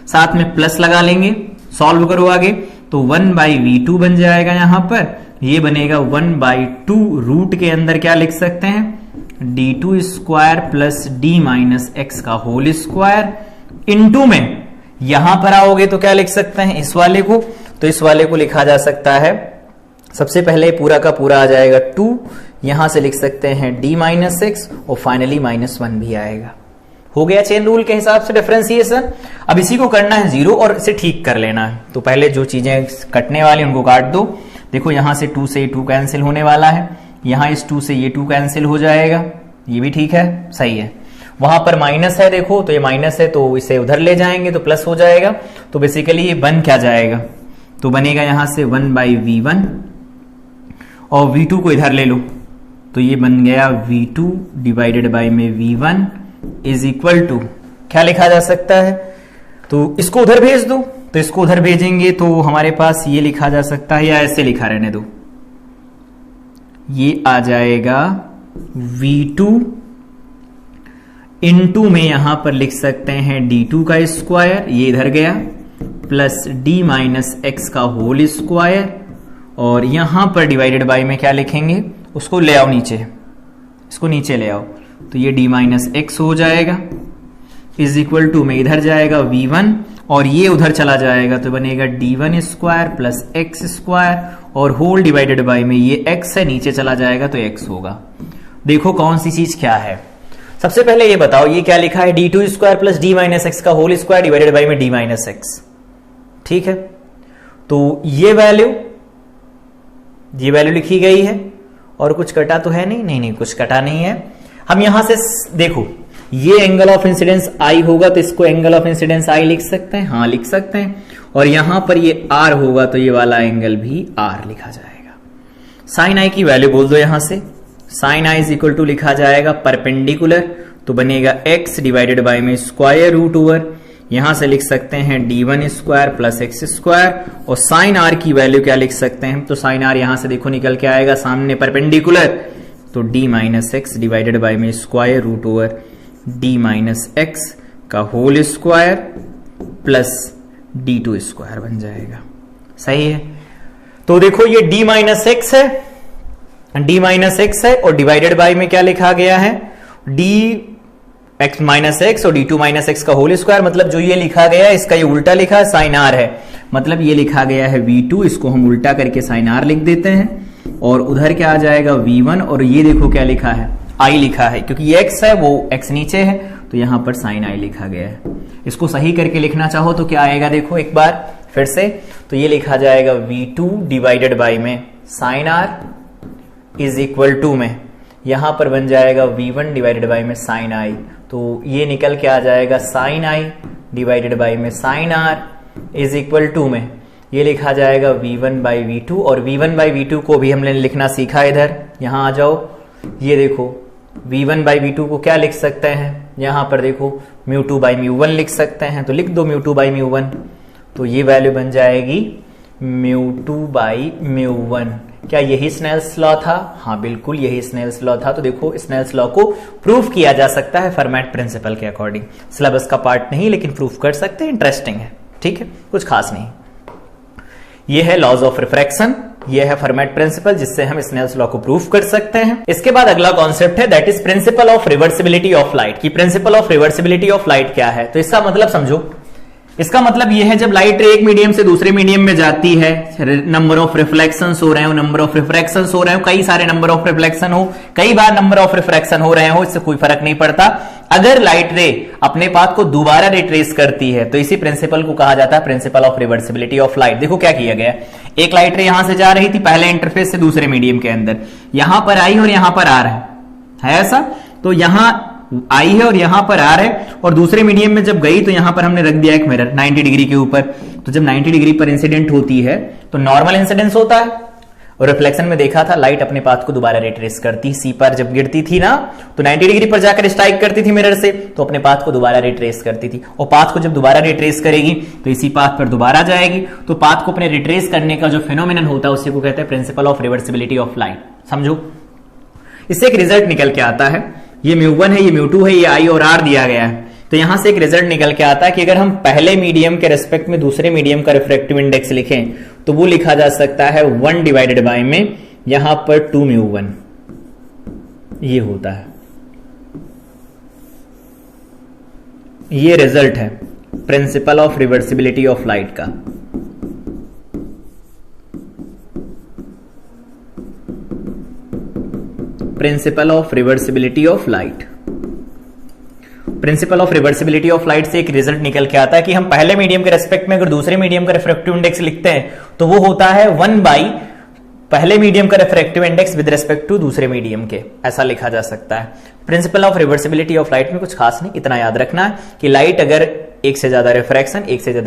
A: साथ में प्लस लगा लेंगे, सॉल्व करो आगे तो 1/v2 बन जाएगा। यहां पर ये बनेगा 1/2 रूट के अंदर क्या लिख सकते हैं, d2 square plus d minus X का होल स्क्वायर, इनटू में यहां पर आओगे तो क्या लिख सकते हैं इस वाले को, तो इस वाले को लिखा जा सकता है सबसे पहले पूरा का पूरा आ जाएगा 2, यहां से लिख सकते हैं d माइनस एक्स, और फाइनली -1 भी आएगा। हो गया चेन रूल के हिसाब से डिफरेंशिएशन। अब इसी को करना है 0 और इसे ठीक कर लेना है। तो पहले जो चीजें कटने वाली उनको काट दो। देखो यहां से 2 से 2 कैंसिल होने वाला है, यहां इस 2 से ये 2 कैंसिल हो जाएगा, ये भी ठीक है, सही है। वहां पर माइनस है, देखो तो ये माइनस है तो इसे उधर ले जाएंगे तो प्लस हो जाएगा। तो बेसिकली ये बन क्या जाएगा, तो बनेगा यहां से 1/v1, और v2 को इधर ले लो तो ये बन गया v2 डिवाइडेड बाय में v1 इज इक्वल टू क्या लिखा जा सकता है, तो इसको उधर भेज दो, तो इसको उधर भेजेंगे तो हमारे पास ये लिखा जा सकता है, या ऐसे लिखा रहने दो, ये आ जाएगा v2 इनटू में यहां पर लिख सकते हैं d2 का स्क्वायर, ये इधर गया, प्लस d माइनस एक्स का होल स्क्वायर, और यहां पर डिवाइडेड बाय में क्या लिखेंगे, उसको ले आओ नीचे, इसको नीचे ले आओ तो ये d माइनस एक्स हो जाएगा, इज इक्वल टू में इधर जाएगा v1 और ये उधर चला जाएगा तो बनेगा d1 square plus X square, और होल डिवाइडेड बाय में ये x है, नीचे चला जाएगा तो x होगा। देखो कौन सी चीज क्या है, सबसे पहले ये बताओ ये क्या लिखा है, d2 square plus d minus X का होल स्क्वायर डिवाइडेड बाय में d माइनस एक्स, ठीक है। तो ये वैल्यू लिखी गई है, और कुछ कटा तो है नहीं, कुछ कटा नहीं है। हम यहां से देखो ये एंगल ऑफ इंसिडेंस I होगा तो इसको एंगल ऑफ इंसिडेंस I लिख सकते हैं, हाँ लिख सकते हैं, और यहां पर ये R होगा तो ये वाला एंगल भी R लिखा जाएगा। साइन I की वैल्यू बोल दो यहां से, sine I is equal to लिखा जाएगा परपेंडिकुलर, तो बनेगा x डिवाइडेड बाय में स्क्वायर रूट ओवर यहां से लिख सकते हैं d1 square plus X square, और साइन आर की वैल्यू क्या लिख सकते हैं, तो साइन आर यहां से देखो निकल के आएगा सामने परपेंडिकुलर, तो d minus X divided by में square root over d minus X का whole square plus d2 square बन जाएगा। सही है। तो देखो ये d माइनस एक्स है, d माइनस एक्स है, और डिवाइडेड बाई में क्या लिखा गया है, d एक्स माइनस एक्स और d2 माइनस एक्स का होल स्क्वायर, मतलब जो ये लिखा गया है इसका ये उल्टा लिखा है, साइन आर है, मतलब ये लिखा गया है v2, इसको हम उल्टा करके साइन आर लिख देते हैं, और उधर क्या आ जाएगा v1, और ये देखो क्या लिखा है, i लिखा है, क्योंकि ये x है वो x नीचे है, तो यहां पर साइन i लिखा गया है। इसको सही करके लिखना चाहो तो क्या आएगा, देखो एक बार फिर से, तो ये लिखा जाएगा v2 डिवाइडेड बाई में sine r is equal to में यहां पर बन जाएगा v1 डिवाइडेड बाई में साइन i, तो ये निकल के आ जाएगा साइन i डिवाइडेड बाई में sine r is equal to में ये लिखा जाएगा v1 बाई v2, और v1 बाई v2 को भी हमने लिखना सीखा, इधर यहां आ जाओ, ये देखो v1 बाई v2 को क्या लिख सकते हैं, यहां पर देखो μ2 बाई μ1 लिख सकते हैं, तो लिख दो μ2 बाई μ1, तो ये वैल्यू बन जाएगी μ2 बाई μ1। क्या यही स्नेल्स लॉ था? हाँ बिल्कुल यही स्नेल्स लॉ था। तो देखो स्नेल्स लॉ को प्रूफ किया जा सकता है फर्मेट प्रिंसिपल के अकॉर्डिंग, सिलेबस का पार्ट नहीं लेकिन प्रूफ कर सकते हैं, इंटरेस्टिंग है, ठीक है, कुछ खास नहीं। ये है लॉज ऑफ रिफ्रैक्शन, ये है फर्मेट प्रिंसिपल जिससे हम स्नेल्स लॉ को प्रूफ कर सकते हैं। इसके बाद अगला कॉन्सेप्ट है that is principle of reversibility of light. की principle of reversibility of light क्या है, तो इसका मतलब समझो, इसका मतलब यह है जब लाइट रे एक मीडियम से दूसरे मीडियम में जाती है, नंबर ऑफ रिफ्लेक्शंस हो रहे हो, नंबर ऑफ रिफ्रैक्शंस हो रहे हो, कई सारे नंबर ऑफ रिफ्लेक्शन हो, कई बार नंबर ऑफ रिफ्रैक्शन हो रहे हो, इससे कोई फर्क नहीं पड़ता। अगर लाइट रे अपने पाथ को दोबारा रिट्रेस करती है तो इसी प्रिंसिपल को कहा जाता है principle of reversibility of light. देखो क्या किया गया, एक लाइट रे यहां से जा रही थी पहले इंटरफेस से दूसरे मीडियम के अंदर, यहां पर आई और यहां पर आर है ऐसा, तो यहां आई है और यहां पर आर है, और दूसरे मीडियम में जब गई तो यहां पर हमने रख दिया एक मिरर 90 डिग्री के ऊपर। तो जब 90 डिग्री पर इंसिडेंट होती है तो नॉर्मल इंसिडेंस होता है, और रिफ्लेक्शन में देखा था लाइट अपने पाथ को दोबारा रिट्रेस करती, सी पर जब गिरती थी ना तो 90 डिग्री पर जाकर स्ट्राइक करती थी मिरर से, तो अपने पाथ को दोबारा रिट्रेस करती थी, और पाथ को जब दोबारा रिट्रेस करेगी तो इसी पाथ पर दोबारा जाएगी, तो पाथ को अपने रिट्रेस करने का जो फिनोमिनन होता है उसी को कहते हैं principal of reversibility of light. समझो, इससे एक रिजल्ट निकल के आता है, ये μ1 है, ये μ2 है, ये i और r दिया गया है, तो यहां से एक रिजल्ट निकल के आता है कि अगर हम पहले मीडियम के रेस्पेक्ट में दूसरे मीडियम का रिफ्रैक्टिव इंडेक्स लिखें तो वो लिखा जा सकता है 1 डिवाइडेड बाय में यहां पर 2μ1, ये होता है, ये रिजल्ट है principle of reversibility of light का। Principle of reversibility of light, principle of reversibility of light से एक रिजल्ट निकल के आता है कि हम पहले मीडियम के रेस्पेक्ट में अगर दूसरे मीडियम का रिफ्रैक्टिव इंडेक्स लिखते हैं तो वो होता है 1 बाई पहले मीडियम का refractive index with respect to दूसरे मीडियम के, ऐसा लिखा जा सकता है। Principle of reversibility of light में कुछ खास नहीं, इतना याद रखना है कि लाइट अगर एक से ज्यादा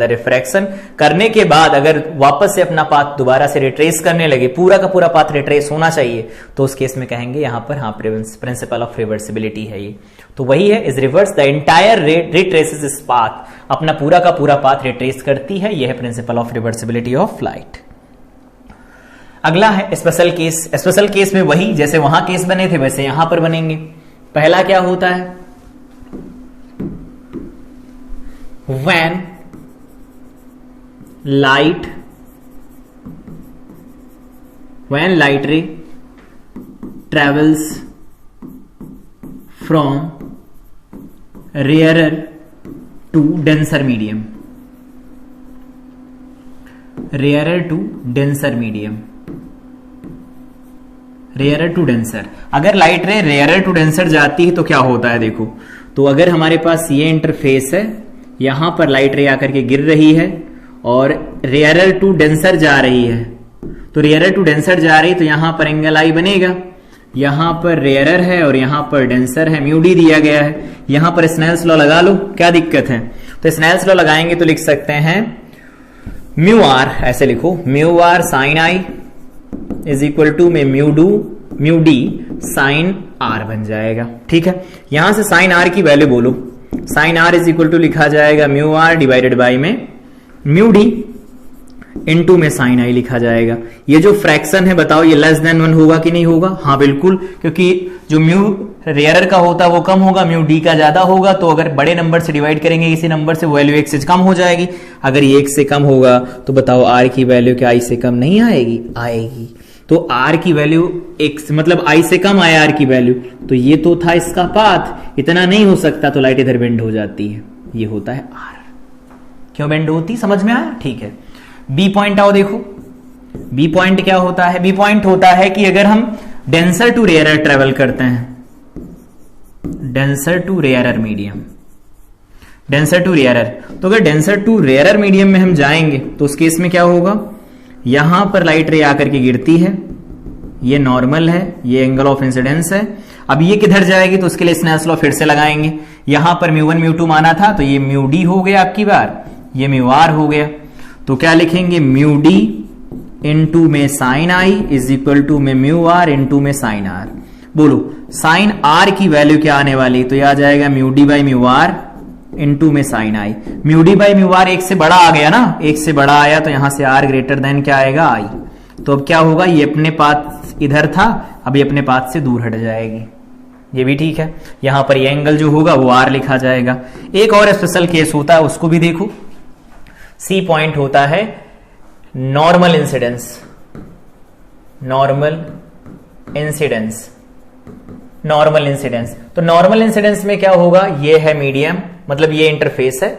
A: रिफ्रैक्शन करने के बाद अगर वापस से अपना पाथ दोबारा से रिट्रेस करने लगे, पूरा का पूरा पाथ रिट्रेस होना चाहिए, तो उस केस में कहेंगे यहां पर हाँ प्रिंसिपल ऑफ रिवर्सिबिलिटी है ये। तो वही है, is reverse the entire retraces इस पाथ, अपना पूरा का पूरा पाथ रिट्रेस करती है, यह है principle of reversibility of light. अगला है स्पेशल केस। स्पेशल केस में वही जैसे वहां केस बने थे वैसे यहां पर बनेंगे। पहला क्या होता है, when light ray travels from rarer to denser medium, अगर light ray rarer to denser जाती है तो क्या होता है, देखो, तो अगर हमारे पास ये इंटरफेस है, यहां पर लाइट रे आकर के गिर रही है और रेयरर टू डेंसर जा रही है, तो रेयरर टू डेंसर जा रही तो यहां पर एंगल आई बनेगा, यहां पर रेयरर है और यहां पर डेंसर है, म्यू डी दिया गया है, यहां पर स्नेल्स लॉ लगा लो, क्या दिक्कत है, तो स्नेल्स लॉ लगाएंगे तो लिख सकते हैं म्यू आर, ऐसे लिखो mu R sine I is equal to में म्यू डी साइन आर बन जाएगा। ठीक है, यहां से साइन आर की वैल्यू बोलो, sine R is equal to लिखा जाएगा म्यू आर डिवाइडेड बाई में म्यू डी, इनटू में साइन आई लिखा जाएगा। ये जो फ्रैक्शन है बताओ ये लेस देन 1 होगा कि नहीं होगा? हाँ बिल्कुल, क्योंकि जो म्यू रेयरर का होता है वो कम होगा, म्यू डी का ज्यादा होगा। तो अगर बड़े नंबर से डिवाइड करेंगे किसी नंबर से, वैल्यू 1 से कम हो जाएगी। अगर ये 1 से कम होगा तो बताओ आर की वैल्यू क्या आई से कम नहीं आएगी? आएगी। तो आर की वैल्यू x मतलब आई से कम आया आर की वैल्यू, तो ये तो था इसका पाथ, इतना नहीं हो सकता, तो लाइट इधर बेंड हो जाती है। ये होता है आर। क्यों बेंड होती समझ में आया? ठीक है। बी पॉइंट आओ देखो, बी पॉइंट क्या होता है? बी पॉइंट होता है कि अगर हम डेंसर टू रेयरर ट्रेवल करते हैं, denser to rarer medium, denser to rarer, तो अगर डेंसर टू रेयरर मीडियम में हम जाएंगे तो उस केस में क्या होगा? यहां पर लाइट रे आकर के गिरती है, ये नॉर्मल है, ये एंगल ऑफ इंसिडेंस है। अब ये किधर जाएगी? तो उसके लिए स्नेल्स लॉ फिर से लगाएंगे। यहां पर म्यू 1 म्यू 2 माना था, तो ये म्यू डी हो गया आपकी बार, ये म्यू आर हो गया। तो क्या लिखेंगे? म्यू डी इंटू में sine I is equal to में म्यू आर इंटू में साइन आर। बोलो साइन आर की वैल्यू क्या आने वाली? तो यह आ जाएगा mu D by mu R into में sine I. Mu D by mu R 1 से बड़ा आ गया ना, 1 से बड़ा आया तो यहां से आर ग्रेटर देन क्या आएगा? आई। तो अब क्या होगा? ये अपने पाथ इधर था, अब ये अपने पाथ से दूर हट जाएगी। ये भी ठीक है। यहां पर ये एंगल जो होगा वो आर लिखा जाएगा। एक और स्पेशल केस होता है, उसको भी देखो। सी पॉइंट होता है normal incidence, normal incidence, normal incidence. तो नॉर्मल इंसिडेंस में क्या होगा? ये है मीडियम, मतलब ये इंटरफेस है,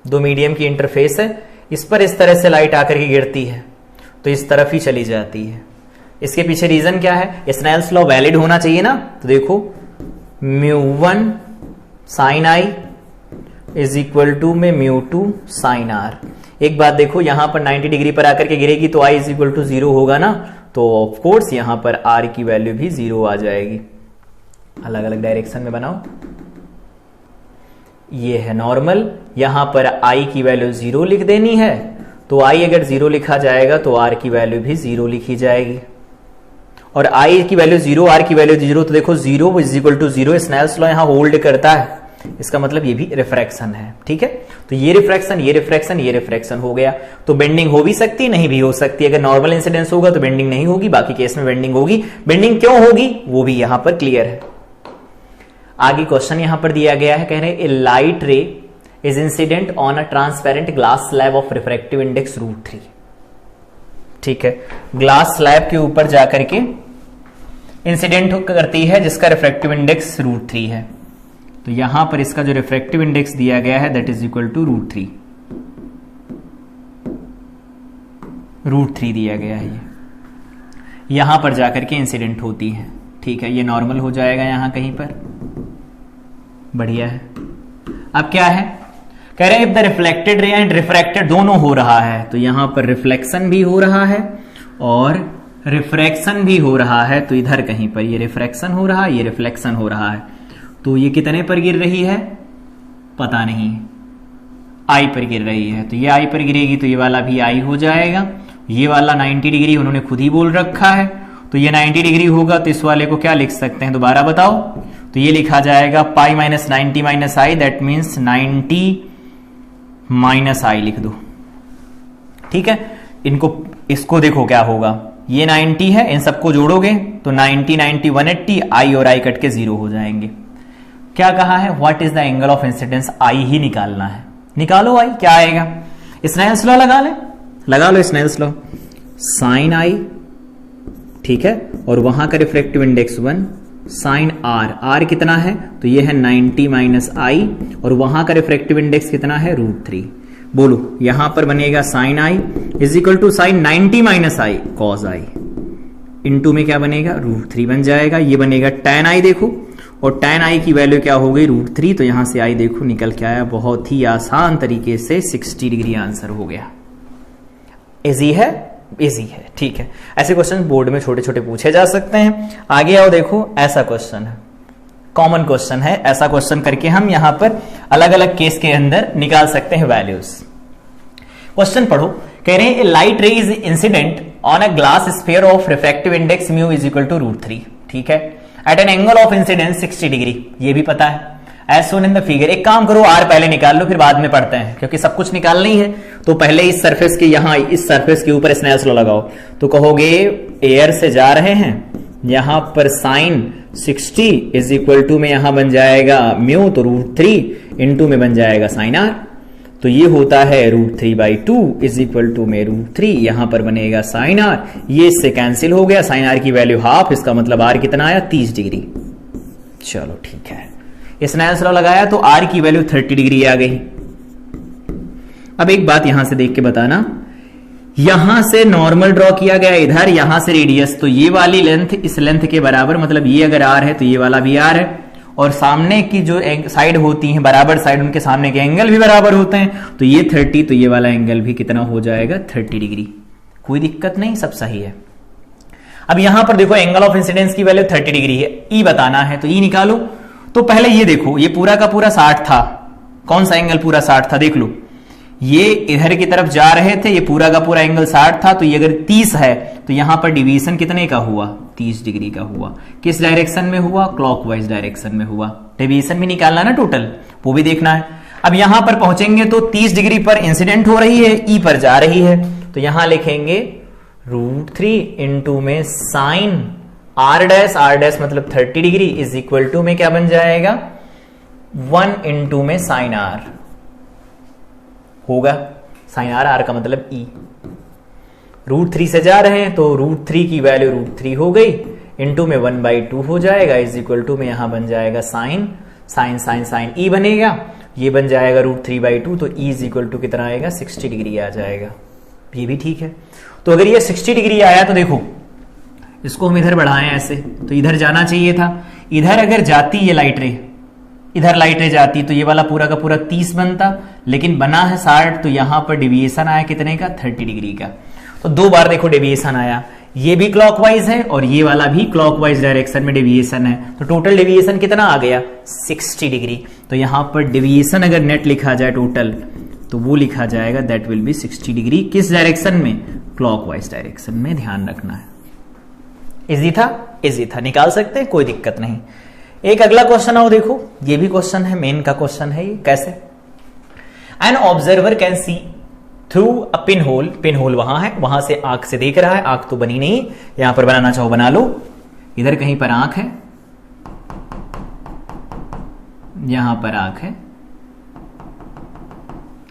A: दो मीडियम की इंटरफेस है, इस पर इस तरह से लाइट आकर के गिरती है तो इस तरफ ही चली जाती है। इसके पीछे रीजन क्या है? स्नेल्स लॉ वैलिड होना चाहिए ना। तो देखो mu 1 sine I is equal to में म्यू 2 साइन आर। एक बात देखो, यहां पर 90 डिग्री पर आकर के गिरेगी तो आई इज इक्वल टू 0 होगा ना, तो ऑफ कोर्स यहां पर आर की वैल्यू भी 0 आ जाएगी। अलग अलग डायरेक्शन में बनाओ। ये है नॉर्मल, यहां पर आई की वैल्यू 0 लिख देनी है, तो आई अगर 0 लिखा जाएगा तो आर की वैल्यू भी 0 लिखी जाएगी। और आई की वैल्यू 0, आर की वैल्यू 0, तो देखो 0 is equal to 0, Snell's law यहां होल्ड करता है। इसका मतलब ये भी रिफ्रैक्शन है, ठीक है। तो ये रिफ्रैक्शन, ये रिफ्रैक्शन, ये रिफ्रैक्शन हो गया। तो बेंडिंग हो भी सकती, नहीं भी हो सकती। अगर नॉर्मल इंसिडेंस होगा तो बेंडिंग नहीं होगी, बाकी केस में बेंडिंग होगी। बेंडिंग क्यों होगी वो भी यहां पर क्लियर है। आगे क्वेश्चन यहां पर दिया गया है, कह रहे a light ray is incident on a transparent glass slab of refractive index √3। ठीक है, ग्लास स्लैब के ऊपर जाकर के इंसिडेंट करती है जिसका रिफ्रैक्टिव इंडेक्स √3 है। तो यहां पर इसका जो रिफ्रैक्टिव इंडेक्स दिया गया है दैट इज इक्वल टू √3, √3 दिया गया है। ये यहां पर जाकर के इंसिडेंट होती है, ठीक है। ये नॉर्मल हो जाएगा यहां कहीं पर, बढ़िया है। अब क्या है, कह रहे हैं if the reflected ray and refracted दोनों हो रहा है, तो यहां पर रिफ्लेक्शन भी हो रहा है और रिफ्रैक्शन भी हो रहा है। तो इधर कहीं पर ये रिफ्रैक्शन हो रहा है, ये रिफ्लेक्शन हो रहा है। तो ये कितने पर गिर रही है पता नहीं, आई पर गिर रही है। तो ये आई पर गिरेगी तो ये वाला भी आई हो जाएगा। ये वाला 90 डिग्री उन्होंने खुद ही बोल रखा है, तो ये 90 डिग्री होगा। तो इस वाले को क्या लिख सकते हैं दोबारा बताओ? तो ये लिखा जाएगा pi minus 90 minus I, that means 90 minus I लिख दो, ठीक है। इनको इसको देखो क्या होगा, ये 90 है, इन सबको जोड़ोगे तो 90 90 180, आई और आई कट के 0 हो जाएंगे। क्या कहा है? What is the angle of incidence? I ही निकालना है। निकालो आई, क्या आएगा? स्नेल्स लॉ लगा ले, लगा लो स्नेल्स लॉ। साइन आई, ठीक है, और वहां का refractive index 1, sine R, R कितना है? तो ये है 90 माइनस आई, और वहां का रिफ्रैक्टिव इंडेक्स कितना है? √3। बोलो यहां पर बनेगा sine I is equal to sine 90 minus I cos I, into में क्या बनेगा? √3 बन जाएगा। ये बनेगा tan आई, देखो, और tan आई की वैल्यू क्या हो गई? √3। तो यहां से आई देखो निकल के आया, बहुत ही आसान तरीके से 60 डिग्री आंसर हो गया। इजी है, इजी है, ठीक है। ऐसे क्वेश्चन बोर्ड में छोटे छोटे पूछे जा सकते हैं। आगे आओ देखो, ऐसा क्वेश्चन है, कॉमन क्वेश्चन है। ऐसा क्वेश्चन करके हम यहां पर अलग अलग केस के अंदर निकाल सकते हैं वैल्यूज। क्वेश्चन पढ़ो, कह रहे हैं light ray is incident on a glass sphere of refractive index mu is equal to √3, ठीक है, at an angle of incidence 60 degree. ये भी पता है। As shown in the figure. एक काम करो, आर पहले निकाल लो, फिर बाद में पढ़ते हैं, क्योंकि सब कुछ निकालना ही है। तो पहले इस सरफेस के यहां, इस सरफेस के ऊपर स्नेल्स लॉ लगाओ। तो कहोगे एयर से जा रहे हैं, यहां पर साइन 60 इज इक्वल टू में यहां बन जाएगा म्यू, तो √3 इंटू में बन जाएगा साइन आर। तो ये होता है √3/2 इज इक्वल टू में √3, यहां पर बनेगा साइन आर। ये इससे कैंसिल हो गया, साइन आर की वैल्यू हाफ, इसका मतलब आर कितना आया 30 डिग्री। चलो ठीक है, स्नेल्स लॉ लगाया तो आर की वैल्यू 30 डिग्री आ गई। अब एक बात यहां से देख के बताना, यहां से नॉर्मल ड्रॉ किया गया इधर, यहां से रेडियस, तो ये वाली लेंथ इस लेंथ के बराबर, मतलब ये अगर आर है तो ये वाला भी आर है, और सामने की जो साइड होती है बराबर साइड, उनके सामने के एंगल भी बराबर होते हैं। तो ये 30, तो ये वाला एंगल भी कितना हो जाएगा 30 डिग्री। कोई दिक्कत नहीं, सब सही है। अब यहां पर देखो एंगल ऑफ इंसिडेंस की वैल्यू 30 डिग्री है, ई बताना है तो ई निकालो। तो पहले ये देखो, ये पूरा का पूरा 60 था, कौन सा एंगल पूरा 60 था देख लो, ये इधर की तरफ जा रहे थे, ये पूरा का पूरा एंगल 60 था, तो ये अगर 30 है तो यहां पर डिवीजन कितने का हुआ 30 डिग्री का हुआ। किस डायरेक्शन में हुआ, क्लॉकवाइज डायरेक्शन में हुआ। डिवीजन भी निकालना ना टोटल, वो भी देखना है। अब यहां पर पहुंचेंगे तो 30 डिग्री पर इंसिडेंट हो रही है, ई पर जा रही है, तो यहां लिखेंगे √3 इंटू में साइन आर डैश मतलब 30 डिग्री इज इक्वल टू में क्या बन जाएगा 1 इंटू में साइन आर होगा। साइन आर, आर का मतलब ई। √3 से जा रहे हैं तो √3 की वैल्यू √3 हो गई, इंटू में 1/2 हो जाएगा, इज इक्वल टू में यहां बन जाएगा साइन साइन साइन साइन ई बनेगा, ये बन जाएगा √3/2, तो ई इज इक्वल टू कितना आएगा 60 डिग्री आ जाएगा। ये भी ठीक है। तो अगर ये 60 डिग्री आया तो देखो इसको हम इधर बढ़ाएं ऐसे, तो इधर जाना चाहिए था, इधर अगर जाती ये लाइट रे, इधर लाइट रे जाती तो ये वाला पूरा का पूरा 30 बनता, लेकिन बना है 60, तो यहां पर डेविएशन आया कितने का 30 डिग्री का। तो दो बार देखो डेविएशन आया, ये भी क्लॉकवाइज है और ये वाला भी क्लॉकवाइज डायरेक्शन में डेविएशन है, तो टोटल डेविएशन कितना आ गया 60 डिग्री। तो यहां पर डेविएशन अगर नेट लिखा जाए टोटल, तो वो लिखा जाएगा दैट विल बी 60 डिग्री। किस डायरेक्शन में, क्लॉकवाइज डायरेक्शन में, ध्यान रखना है। इजी था, इजी था, निकाल सकते हैं, कोई दिक्कत नहीं। एक अगला क्वेश्चन आओ देखो, ये भी क्वेश्चन है, मेन का क्वेश्चन है ये। कैसे, an observer can see through a pin hole, pin hole वहां है, वहां से आंख से देख रहा है, आंख तो बनी नहीं, यहां पर बनाना चाहो बना लो, इधर कहीं पर आंख है, यहां पर आंख है,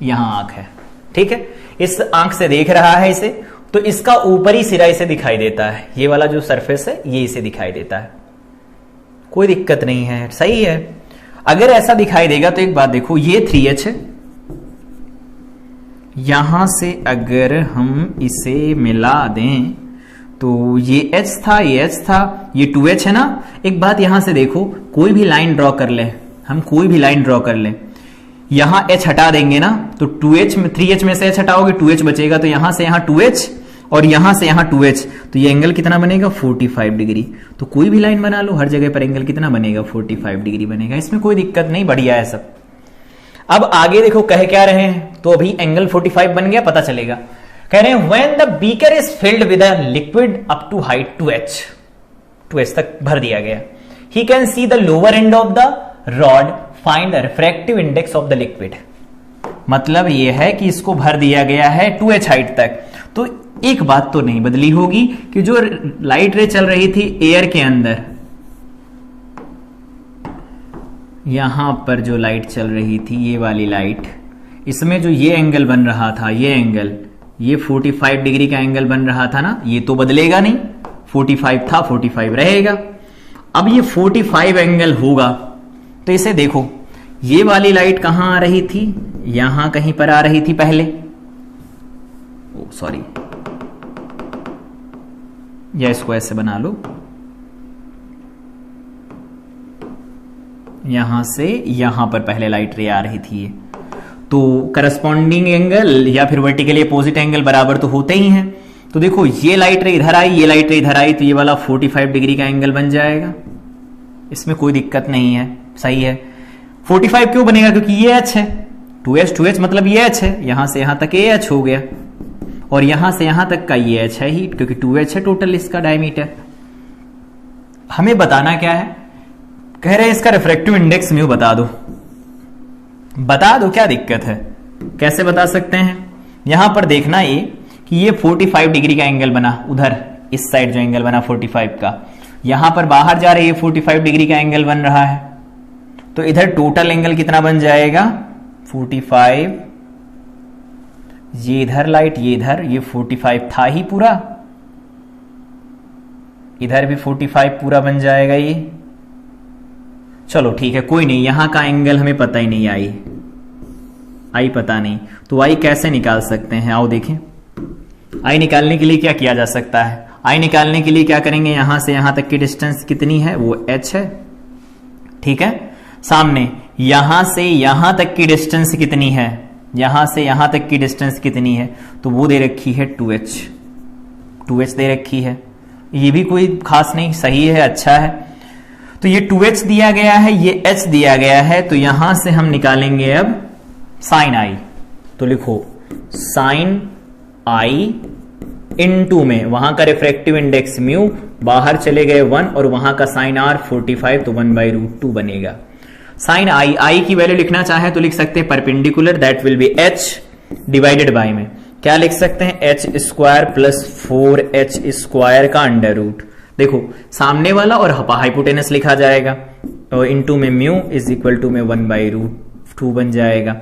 A: यहां आंख है, ठीक है। इस आंख से देख रहा है इसे, तो इसका ऊपरी सिरा इसे दिखाई देता है, ये वाला जो सरफेस है ये इसे दिखाई देता है, कोई दिक्कत नहीं है, सही है। अगर ऐसा दिखाई देगा तो एक बात देखो, ये 3H है, यहां से अगर हम इसे मिला दें तो ये H था, ये H था, ये 2H है ना। एक बात यहां से देखो, कोई भी लाइन ड्रॉ कर ले, हम कोई भी लाइन ड्रॉ कर ले, यहां H हटा देंगे ना, तो 2H में 3H में से H हटाओगे 2H बचेगा, तो यहां से यहां 2H और यहां से यहां 2H, तो ये एंगल कितना बनेगा 45 डिग्री। तो कोई भी लाइन बना लो, हर जगह पर एंगल कितना बनेगा 45 डिग्री बनेगा, इसमें कोई दिक्कत नहीं, बढ़िया है सब। अब आगे देखो कह क्या रहे हैं, तो अभी एंगल 45 बन गया, पता चलेगा। कह रहे हैं when the beaker is filled with a liquid up to height 2H तक भर दिया गया, he can see the lower end of the rod, find the refractive index of the liquid. मतलब यह है कि इसको भर दिया गया है 2H हाइट तक, तो एक बात तो नहीं बदली होगी कि जो लाइट रे चल रही थी एयर के अंदर, यहां पर जो लाइट चल रही थी, ये वाली लाइट, इसमें जो ये एंगल बन रहा था, ये एंगल, ये 45 डिग्री का एंगल बन रहा था ना, ये तो बदलेगा नहीं, 45 था 45 रहेगा। अब ये 45 एंगल होगा, तो इसे देखो, ये वाली लाइट कहां आ रही थी, यहां कहीं पर आ रही थी पहले, ओ सॉरी, या इसको ऐसे बना लो, यहां से यहां पर पहले लाइट रे आ रही थी ये, तो करस्पॉन्डिंग एंगल या फिर वर्टिकली अपोजिट एंगल बराबर तो होते ही हैं। तो देखो ये लाइट रे इधर आई, ये लाइट रे इधर आई, तो ये वाला 45 डिग्री का एंगल बन जाएगा, इसमें कोई दिक्कत नहीं है, सही है। 45 क्यों बनेगा, क्योंकि ये H है, 2H मतलब ये H है, यहां से यहां तक ये H हो गया, और यहां से यहां तक का ये H है ही, क्योंकि 2H है टोटल इसका डायमीटर। हमें बताना क्या है, कह रहे हैं इसका रिफ्रैक्टिव इंडेक्स म्यू बता दो। बता दो क्या दिक्कत है, कैसे बता सकते हैं। यहां पर देखना ये कि ये 45 डिग्री का एंगल बना, उधर इस साइड जो एंगल बना 45 का, यहां पर बाहर जा रहे ये 45 डिग्री का एंगल बन रहा है, तो इधर टोटल एंगल कितना बन जाएगा 45, ये इधर लाइट, ये इधर, ये 45 था ही पूरा, इधर भी 45 पूरा बन जाएगा ये। चलो ठीक है, कोई नहीं, यहां का एंगल हमें पता ही नहीं, आई पता नहीं, तो आई कैसे निकाल सकते हैं, आओ देखें। आई निकालने के लिए क्या किया जा सकता है, आई निकालने के लिए क्या करेंगे, यहां से यहां तक की डिस्टेंस कितनी है, वो h है, ठीक है। सामने यहां से यहां तक की डिस्टेंस कितनी है, यहां से यहां तक की डिस्टेंस कितनी है, तो वो दे रखी है 2h दे रखी है, ये भी कोई खास नहीं, सही है, अच्छा है। तो ये 2h दिया गया है, ये h दिया गया है, तो यहां से हम निकालेंगे अब साइन आई, तो लिखो साइन आई इनटू में वहां का रिफ्रैक्टिव इंडेक्स म्यू, बाहर चले गए 1 और वहां का साइन आर 45, तो 1/√2 बनेगा। साइन आई की वैल्यू लिखना चाहे तो लिख सकते हैं perpendicular, that will B h divided by में क्या लिख सकते हैं h² प्लस 4h² का अंडर रूट। देखो सामने वाला और हाइपोटेनस लिखा जाएगा, और इनटू में म्यू इज इक्वल टू में 1/√2 बन जाएगा।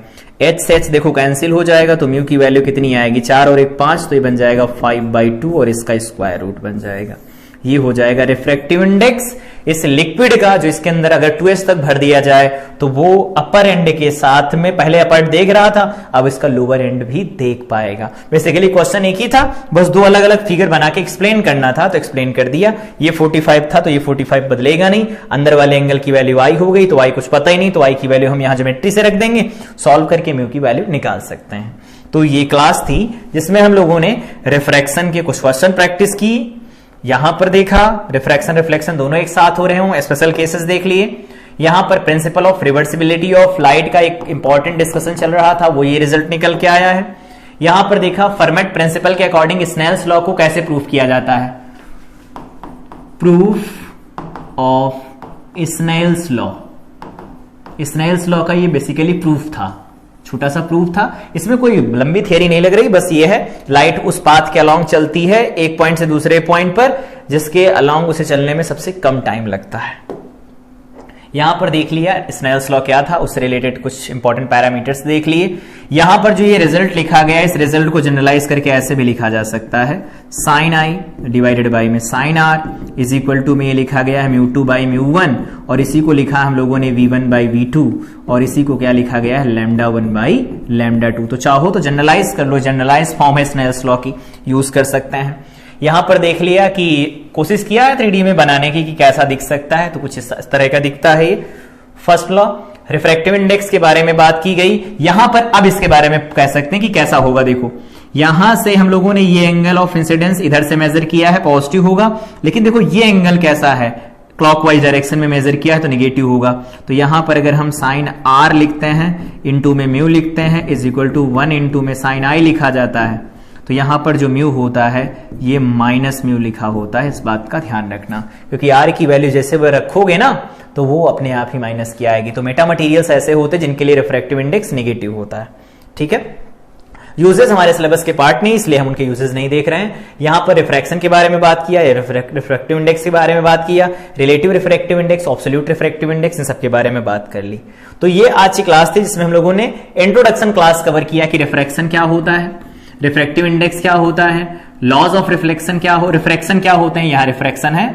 A: h से h देखो कैंसिल हो जाएगा, तो म्यू की वैल्यू कितनी आएगी 4 और 1 5, तो ये बन जाएगा 5/2 और इसका स्क्वायर रूट बन जाएगा। ये हो जाएगा रिफ्रैक्टिव इंडेक्स इस लिक्विड का, जो इसके अंदर अगर 2h तक भर दिया जाए तो वो अपर एंड के साथ में, पहले अपर देख रहा था, अब इसका लोअर एंड भी देख पाएगा। बेसिकली क्वेश्चन एक ही था, बस दो अलग अलग फिगर बना के एक्सप्लेन करना था, तो एक्सप्लेन कर दिया। ये 45 था तो ये 45 बदलेगा नहीं, अंदर वाले एंगल की वैल्यू आई हो गई, तो आई कुछ पता ही नहीं, तो आई की वैल्यू हम यहां ज्योमेट्री से रख देंगे, सॉल्व करके म्यू की वैल्यू निकाल सकते हैं। तो ये क्लास थी जिसमें हम लोगों ने रिफ्रैक्शन के कुछ क्वेश्चन प्रैक्टिस की, यहां पर देखा रिफ्रैक्शन रिफ्लेक्शन दोनों एक साथ हो रहे हों, स्पेशल केसेस देख लिए। यहां पर principal of reversibility of light का एक इंपॉर्टेंट डिस्कशन चल रहा था, वो ये रिजल्ट निकल के आया है। यहां पर देखा फर्मेट प्रिंसिपल के अकॉर्डिंग स्नेल्स लॉ को कैसे प्रूफ किया जाता है, proof of Snell's law. Snell's law का ये बेसिकली प्रूफ था, छोटा सा प्रूफ था, इसमें कोई लंबी थियरी नहीं लग रही, बस ये है लाइट उस पाथ के अलोंग चलती है एक पॉइंट से दूसरे पॉइंट पर, जिसके अलोंग उसे चलने में सबसे कम टाइम लगता है। यहां पर देख लिया स्नेल्स लॉ क्या था, उससे रिलेटेड कुछ इंपॉर्टेंट पैरामीटर्स देख लिए। यहां पर जो ये रिजल्ट लिखा गया है, इस रिजल्ट को जनरलाइज करके ऐसे भी लिखा जा सकता है, साइन आई डिवाइडेड बाई में sine R is equal to में ये लिखा गया है μ2 बाई μ1, और इसी को लिखा हम लोगों ने v1 बाई v2, और इसी को क्या लिखा गया है λ1 बाई λ2। तो चाहो तो जनरलाइज कर लो, जनरलाइज फॉर्म है स्नेल्स लॉ की, यूज कर सकते हैं। यहां पर देख लिया कि कोशिश किया है 3D में बनाने की कि कैसा दिख सकता है, तो कुछ इस तरह का दिखता है। फर्स्ट लॉ रिफ्रैक्टिव इंडेक्स के बारे में बात की गई, यहां पर अब इसके बारे में कह सकते हैं कि कैसा होगा। देखो यहां से हम लोगों ने ये एंगल ऑफ इंसिडेंस इधर से मेजर किया है, पॉजिटिव होगा, लेकिन देखो ये एंगल कैसा है, क्लॉकवाइज डायरेक्शन में मेजर किया है तो निगेटिव होगा। तो यहां पर अगर हम साइन आर लिखते हैं, इनटू में म्यू लिखते हैं, इज इक्वल टू 1 इनटू में साइन आई लिखा जाता है, तो यहां पर जो म्यू होता है ये माइनस म्यू लिखा होता है, इस बात का ध्यान रखना, क्योंकि आर की वैल्यू जैसे वो रखोगे ना तो वो अपने आप ही माइनस की आएगी। तो मेटा मटेरियल्स ऐसे होते हैं जिनके लिए रिफ्रैक्टिव इंडेक्स नेगेटिव होता है, ठीक है। यूजेस हमारे सिलेबस के पार्ट नहीं, इसलिए हम उनके यूजेस नहीं देख रहे हैं। यहां पर रिफ्रैक्शन के बारे में बात किया, रिफ्रैक्टिव इंडेक्स के बारे में बात किया, relative refractive index, absolute refractive index, इन सब के बारे में बात कर ली। तो ये आज की क्लास थी जिसमें हम लोगों ने इंट्रोडक्शन क्लास कवर किया कि रिफ्रैक्शन क्या होता है, रिफ्रैक्टिव इंडेक्स क्या होता है, लॉज ऑफ रिफ्लेक्शन क्या हो, रिफ्रैक्शन क्या होते हैं, यहां रिफ्रैक्शन है,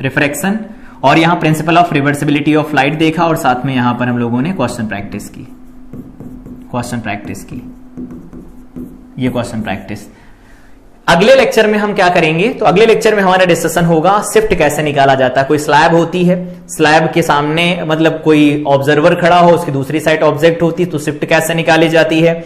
A: रिफ्रैक्शन, और यहां principal of reversibility of light देखा, और साथ में यहां पर हम लोगों ने क्वेश्चन प्रैक्टिस की, ये क्वेश्चन प्रैक्टिस। अगले लेक्चर में हम क्या करेंगे, तो अगले लेक्चर में हमारा डिस्कशन होगा शिफ्ट कैसे निकाला जाता है। कोई स्लैब होती है, स्लैब के सामने मतलब कोई ऑब्जर्वर खड़ा हो, उसकी दूसरी साइड ऑब्जेक्ट होती है, तो शिफ्ट कैसे निकाली जाती है।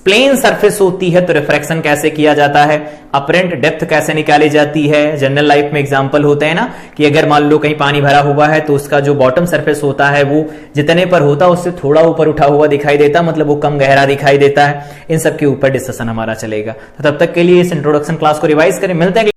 A: प्लेन सरफेस होती है तो रिफ्रैक्शन कैसे किया जाता है, अपरेंट डेप्थ कैसे निकाली जाती है। जनरल लाइफ में एग्जांपल होते हैं ना कि अगर मान लो कहीं पानी भरा हुआ है तो उसका जो बॉटम सरफेस होता है वो जितने पर होता है उससे थोड़ा ऊपर उठा हुआ दिखाई देता, मतलब वो कम गहरा दिखाई देता है। इन सब के ऊपर डिस्कशन हमारा चलेगा। तो तब तक के लिए इस इंट्रोडक्शन क्लास को रिवाइज करें, मिलते हैं